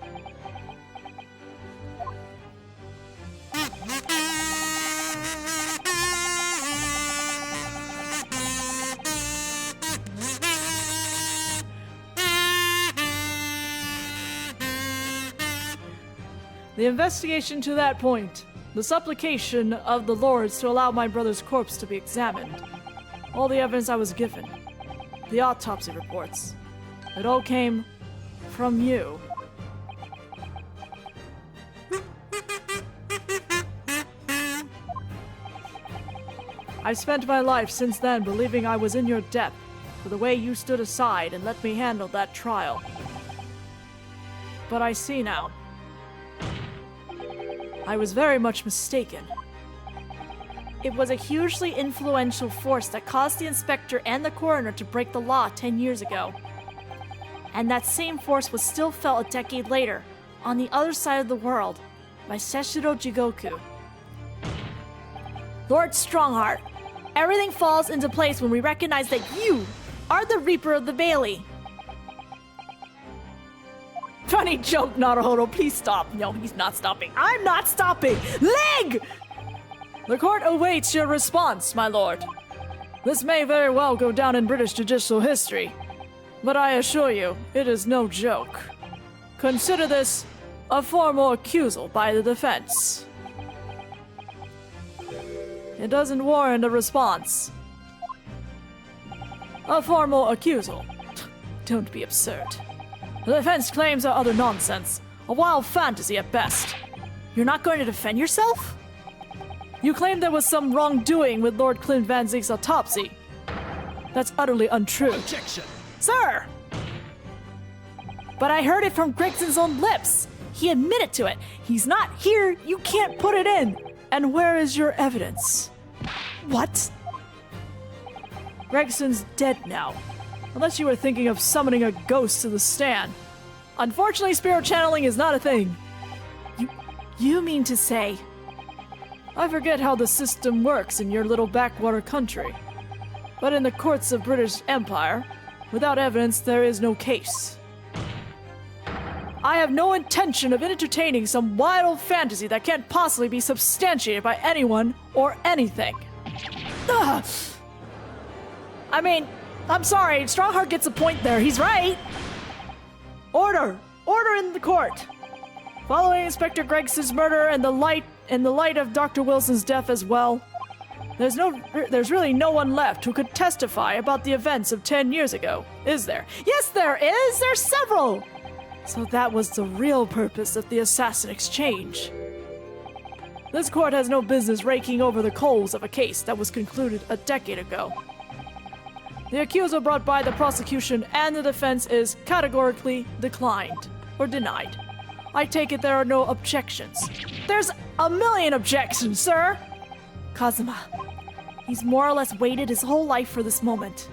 The investigation to that point, the supplication of the lords to allow my brother's corpse to be examined, all the evidence I was given, the autopsy reports, it all came from you. I've spent my life since then believing I was in your debt for the way you stood aside and let me handle that trial. But I see now. I was very much mistaken. It was a hugely influential force that caused the inspector and the coroner to break the law 10 years ago. And that same force was still felt a decade later, on the other side of the world, by Seshiro Jigoku. Lord Strongheart, everything falls into place when we recognize that you are the Reaper of the Bailey. Funny joke, Naruhodo, please stop. No, he's not stopping. I'm not stopping! Leg! The court awaits your response, my lord. This may very well go down in British judicial history, but I assure you, it is no joke. Consider this a formal accusal by the defense. It doesn't warrant a response. A formal accusal. Don't be absurd. The defense claims are utter nonsense, a wild fantasy at best. You're not going to defend yourself? You claim there was some wrongdoing with Lord Clint Van Zeek's autopsy. That's utterly untrue. Objection! Sir! But I heard it from Gregson's own lips. He admitted to it. He's not here. You can't put it in. And where is your evidence? What? Gregson's dead now. Unless you were thinking of summoning a ghost to the stand. Unfortunately, spirit channeling is not a thing. You mean to say... I forget how the system works in your little backwater country. But in the courts of British Empire, without evidence there is no case. I have no intention of entertaining some wild fantasy that can't possibly be substantiated by anyone or anything. Ugh. I mean, I'm sorry, Strongheart gets a point there, he's right! Order! Order in the court! Following Inspector Gregson's murder and the light of Dr. Wilson's death as well, there's really no one left who could testify about the events of 10 years ago, is there? Yes, there is! There's several! So that was the real purpose of the assassin exchange. This court has no business raking over the coals of a case that was concluded a decade ago. The accusal brought by the prosecution and the defense is categorically declined or denied. I take it there are no objections. There's a million objections, sir! Kazuma, he's more or less waited his whole life for this moment.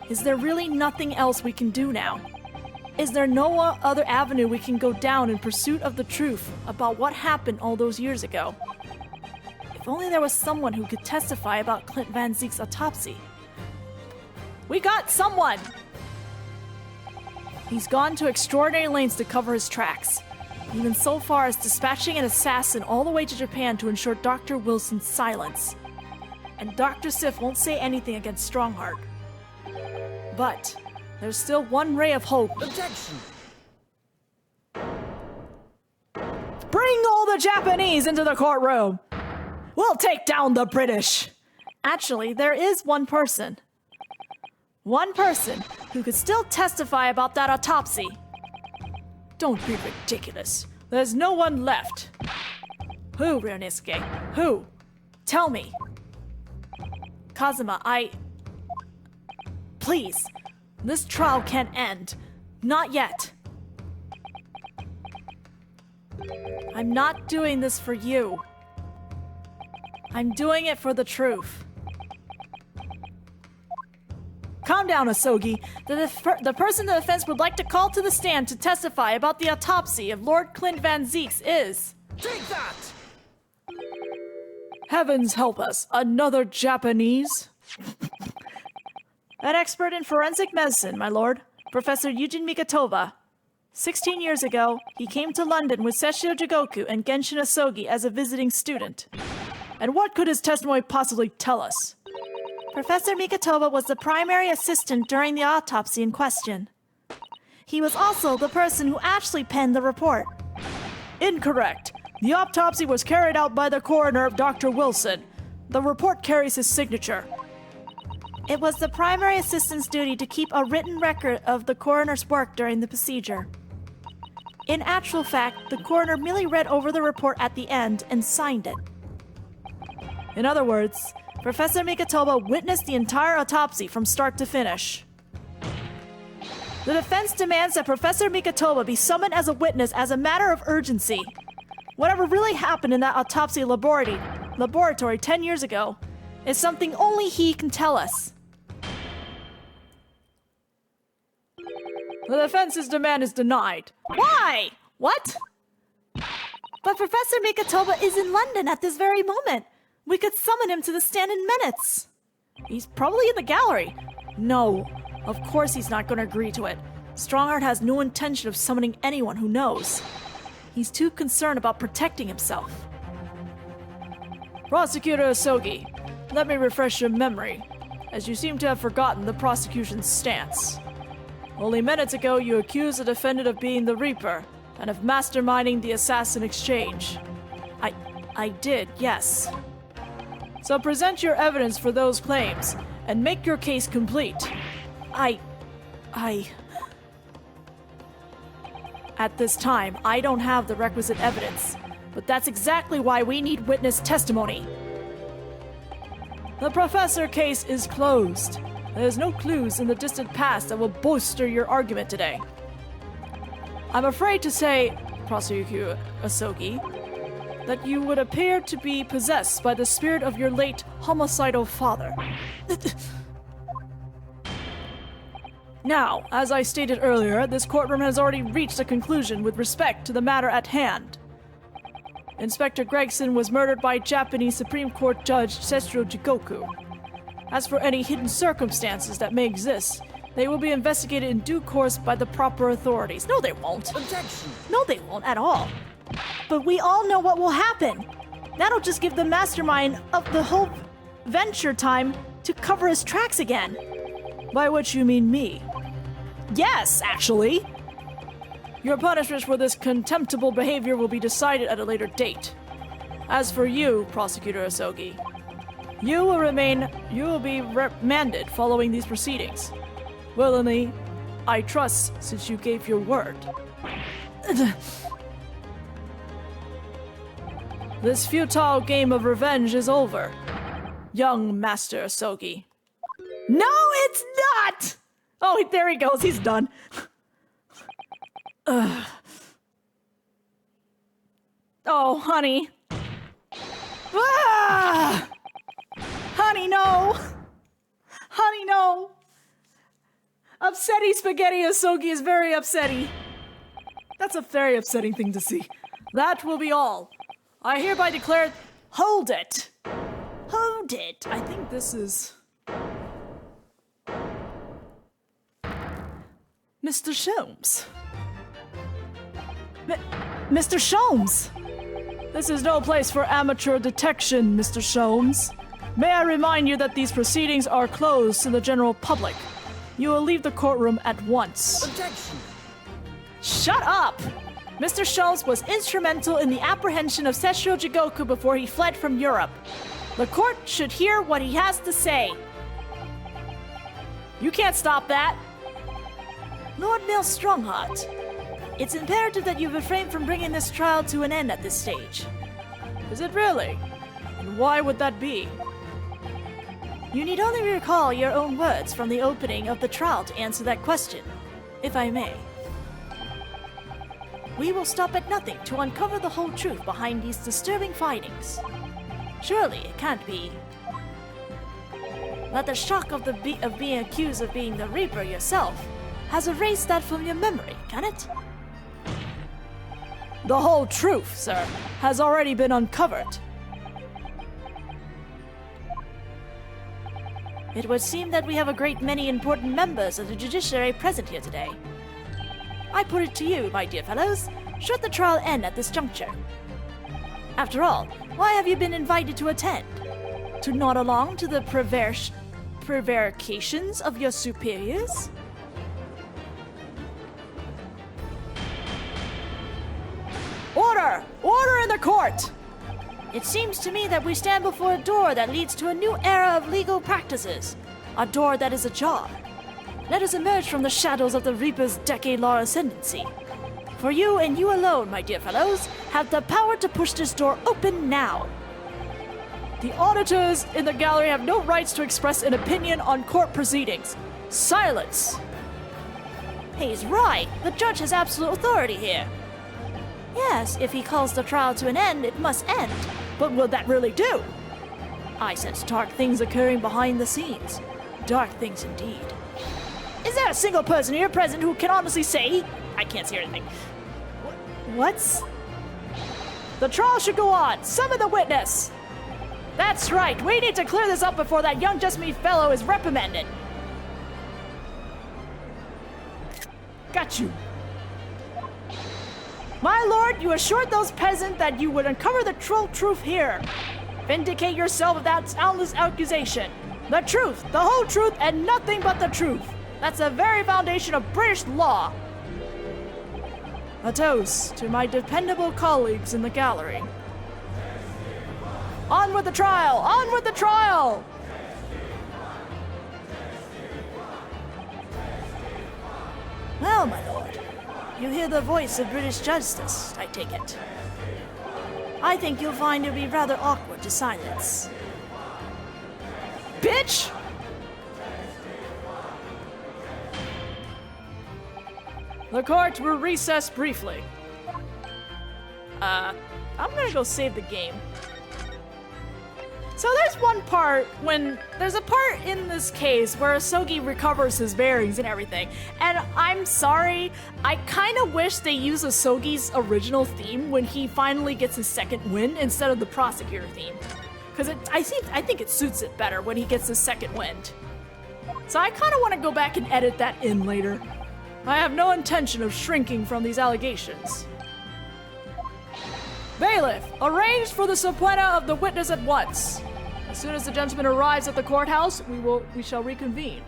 Is there really nothing else we can do now? Is there no other avenue we can go down in pursuit of the truth about what happened all those years ago? If only there was someone who could testify about Clint Van Zeek's autopsy. We got someone! He's gone to extraordinary lengths to cover his tracks, even so far as dispatching an assassin all the way to Japan to ensure Dr. Wilson's silence. And Dr. Sif won't say anything against Strongheart. But there's still one ray of hope. Objection! Bring all the Japanese into the courtroom! We'll take down the British! Actually, there is one person. One person who could still testify about that autopsy. Don't be ridiculous. There's no one left. Who, Ryunosuke? Who? Tell me. Kazuma, Please. This trial can't end. Not yet. I'm not doing this for you. I'm doing it for the truth. Calm down, Asogi. The person the defense would like to call to the stand to testify about the autopsy of Lord Clint Van Zeek's is... Take that! Heavens help us, another Japanese? An expert in forensic medicine, my lord. Professor Yujin Mikatova. 16 years ago, he came to London with Seshio Jigoku and Genshin Asogi as a visiting student. And what could his testimony possibly tell us? Professor Mikatova was the primary assistant during the autopsy in question. He was also the person who actually penned the report. Incorrect. The autopsy was carried out by the coroner, Dr. Wilson. The report carries his signature. It was the primary assistant's duty to keep a written record of the coroner's work during the procedure. In actual fact, the coroner merely read over the report at the end and signed it. In other words, Professor Mikatova witnessed the entire autopsy from start to finish. The defense demands that Professor Mikatoba be summoned as a witness as a matter of urgency. Whatever really happened in that autopsy laboratory 10 years ago is something only he can tell us. The defense's demand is denied. Why? What? But Professor Mikatoba is in London at this very moment. We could summon him to the stand in minutes. He's probably in the gallery. No, of course he's not going to agree to it. Strongheart has no intention of summoning anyone who knows. He's too concerned about protecting himself. Prosecutor Asogi, let me refresh your memory, as you seem to have forgotten the prosecution's stance. Only minutes ago, you accused the defendant of being the Reaper and of masterminding the assassin exchange. I did, yes. So present your evidence for those claims and make your case complete. At this time, I don't have the requisite evidence, but that's exactly why we need witness testimony. The professor case is closed. There's no clues in the distant past that will bolster your argument today. I'm afraid to say, Prosecutor Asogi, that you would appear to be possessed by the spirit of your late homicidal father. Now, as I stated earlier, this courtroom has already reached a conclusion with respect to the matter at hand. Inspector Gregson was murdered by Japanese Supreme Court Judge Setsuro Jigoku. As for any hidden circumstances that may exist, they will be investigated in due course by the proper authorities. No, they won't. Objection! No, they won't at all. But we all know what will happen. That'll just give the mastermind of the whole venture time to cover his tracks again. By which you mean me? Yes, actually. Your punishment for this contemptible behavior will be decided at a later date. As for you, Prosecutor Asogi, you will be remanded following these proceedings. Willingly, I trust, since you gave your word. This futile game of revenge is over, young Master Asogi. No, it's not! Oh, there he goes. He's done. Oh, honey. Ah! Honey, no. Honey, no. Upsetty Spaghetti Asogi is very upsetty. That's a very upsetting thing to see. That will be all. I hereby declare... Hold it. Hold it. I think this is... Mr. Sholmes. Mr. Sholmes! This is no place for amateur detection, Mr. Sholmes. May I remind you that these proceedings are closed to the general public. You will leave the courtroom at once. Objection! Shut up! Mr. Sholmes was instrumental in the apprehension of Setsuro Jigoku before he fled from Europe. The court should hear what he has to say. You can't stop that. Lord Mill Strongheart, it's imperative that you refrain from bringing this trial to an end at this stage. Is it really? And why would that be? You need only recall your own words from the opening of the trial to answer that question, if I may. We will stop at nothing to uncover the whole truth behind these disturbing findings. Surely it can't be that the shock of being accused of being the Reaper yourself has erased that from your memory, can it? The whole truth, sir, has already been uncovered. It would seem that we have a great many important members of the judiciary present here today. I put it to you, my dear fellows, should the trial end at this juncture? After all, why have you been invited to attend? To nod along to the prevarications of your superiors? Order! Order in the court! It seems to me that we stand before a door that leads to a new era of legal practices. A door that is ajar. Let us emerge from the shadows of the Reaper's decade-long ascendancy. For you and you alone, my dear fellows, have the power to push this door open now. The auditors in the gallery have no rights to express an opinion on court proceedings. Silence! He's right. The judge has absolute authority here. Yes, if he calls the trial to an end, it must end. But will that really do? I sense dark things occurring behind the scenes. Dark things indeed. Is there a single person here present who can honestly say? I can't see anything. What's? The trial should go on. Summon the witness. That's right. We need to clear this up before that young Just Me fellow is reprimanded. Got you. My lord, you assured those peasants that you would uncover the truth here. Vindicate yourself of that soundless accusation. The truth, the whole truth, and nothing but the truth. That's the very foundation of British law. A toast to my dependable colleagues in the gallery. On with the trial! On with the trial! Well, my lord, you hear the voice of British justice, I take it. I think you'll find it'll be rather awkward to silence. Bitch! The court will recess briefly. I'm gonna go save the game. So there's one part there's a part in this case where Asogi recovers his bearings and everything. And I'm sorry, I kind of wish they used Asogi's original theme when he finally gets his second win instead of the prosecutor theme. Because I think it suits it better when he gets his second wind. So I kind of want to go back and edit that in later. I have no intention of shrinking from these allegations. Bailiff, arrange for the subpoena of the witness at once. As soon as the gentleman arrives at the courthouse, we shall reconvene.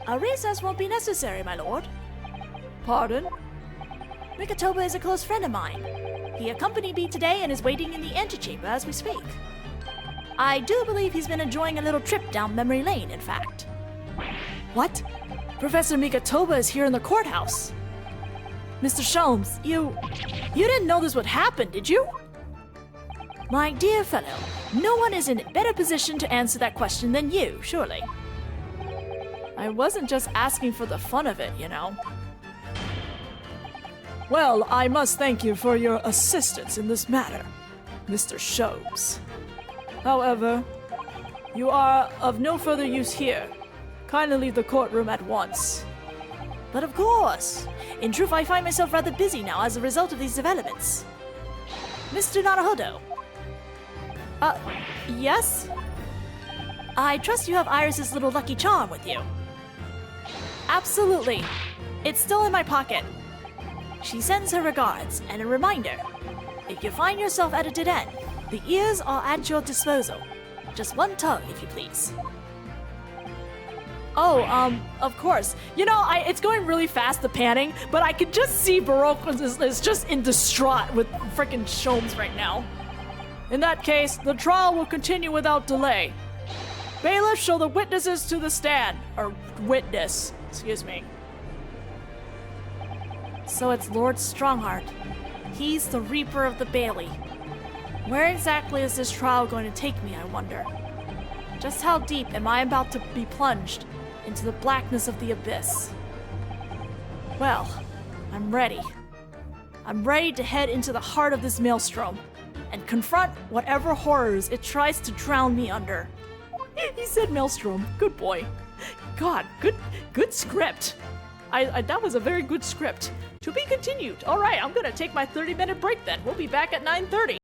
A recess won't be necessary, my lord. Pardon? Mikatoba is a close friend of mine. He accompanied me today and is waiting in the antechamber as we speak. I do believe he's been enjoying a little trip down memory lane, in fact. What? Professor Mikatoba is here in the courthouse. Mr. Sholmes, you didn't know this would happen, did you? My dear fellow, no one is in a better position to answer that question than you, surely. I wasn't just asking for the fun of it, you know. Well, I must thank you for your assistance in this matter, Mr. Sholmes. However, you are of no further use here. Kindly leave the courtroom at once. But of course. In truth, I find myself rather busy now as a result of these developments. Mr. Naruhodo. Yes? I trust you have Iris's little lucky charm with you. Absolutely. It's still in my pocket. She sends her regards, and a reminder. If you find yourself at a dead end, the ears are at your disposal. Just one tug, if you please. Oh, of course. You know, it's going really fast, the panning, but I could just see Baroque is just in distraught with frickin' Sholmes right now. In that case, the trial will continue without delay. Bailiff, show the witnesses to the stand. Or witness, excuse me. So it's Lord Strongheart. He's the Reaper of the Bailey. Where exactly is this trial going to take me, I wonder? Just how deep am I about to be plunged into the blackness of the abyss? Well, I'm ready. I'm ready to head into the heart of this maelstrom and confront whatever horrors it tries to drown me under. He said maelstrom. Good boy. God, good script. That was a very good script. To be continued. All right, I'm gonna take my 30-minute break then. We'll be back at 9:30.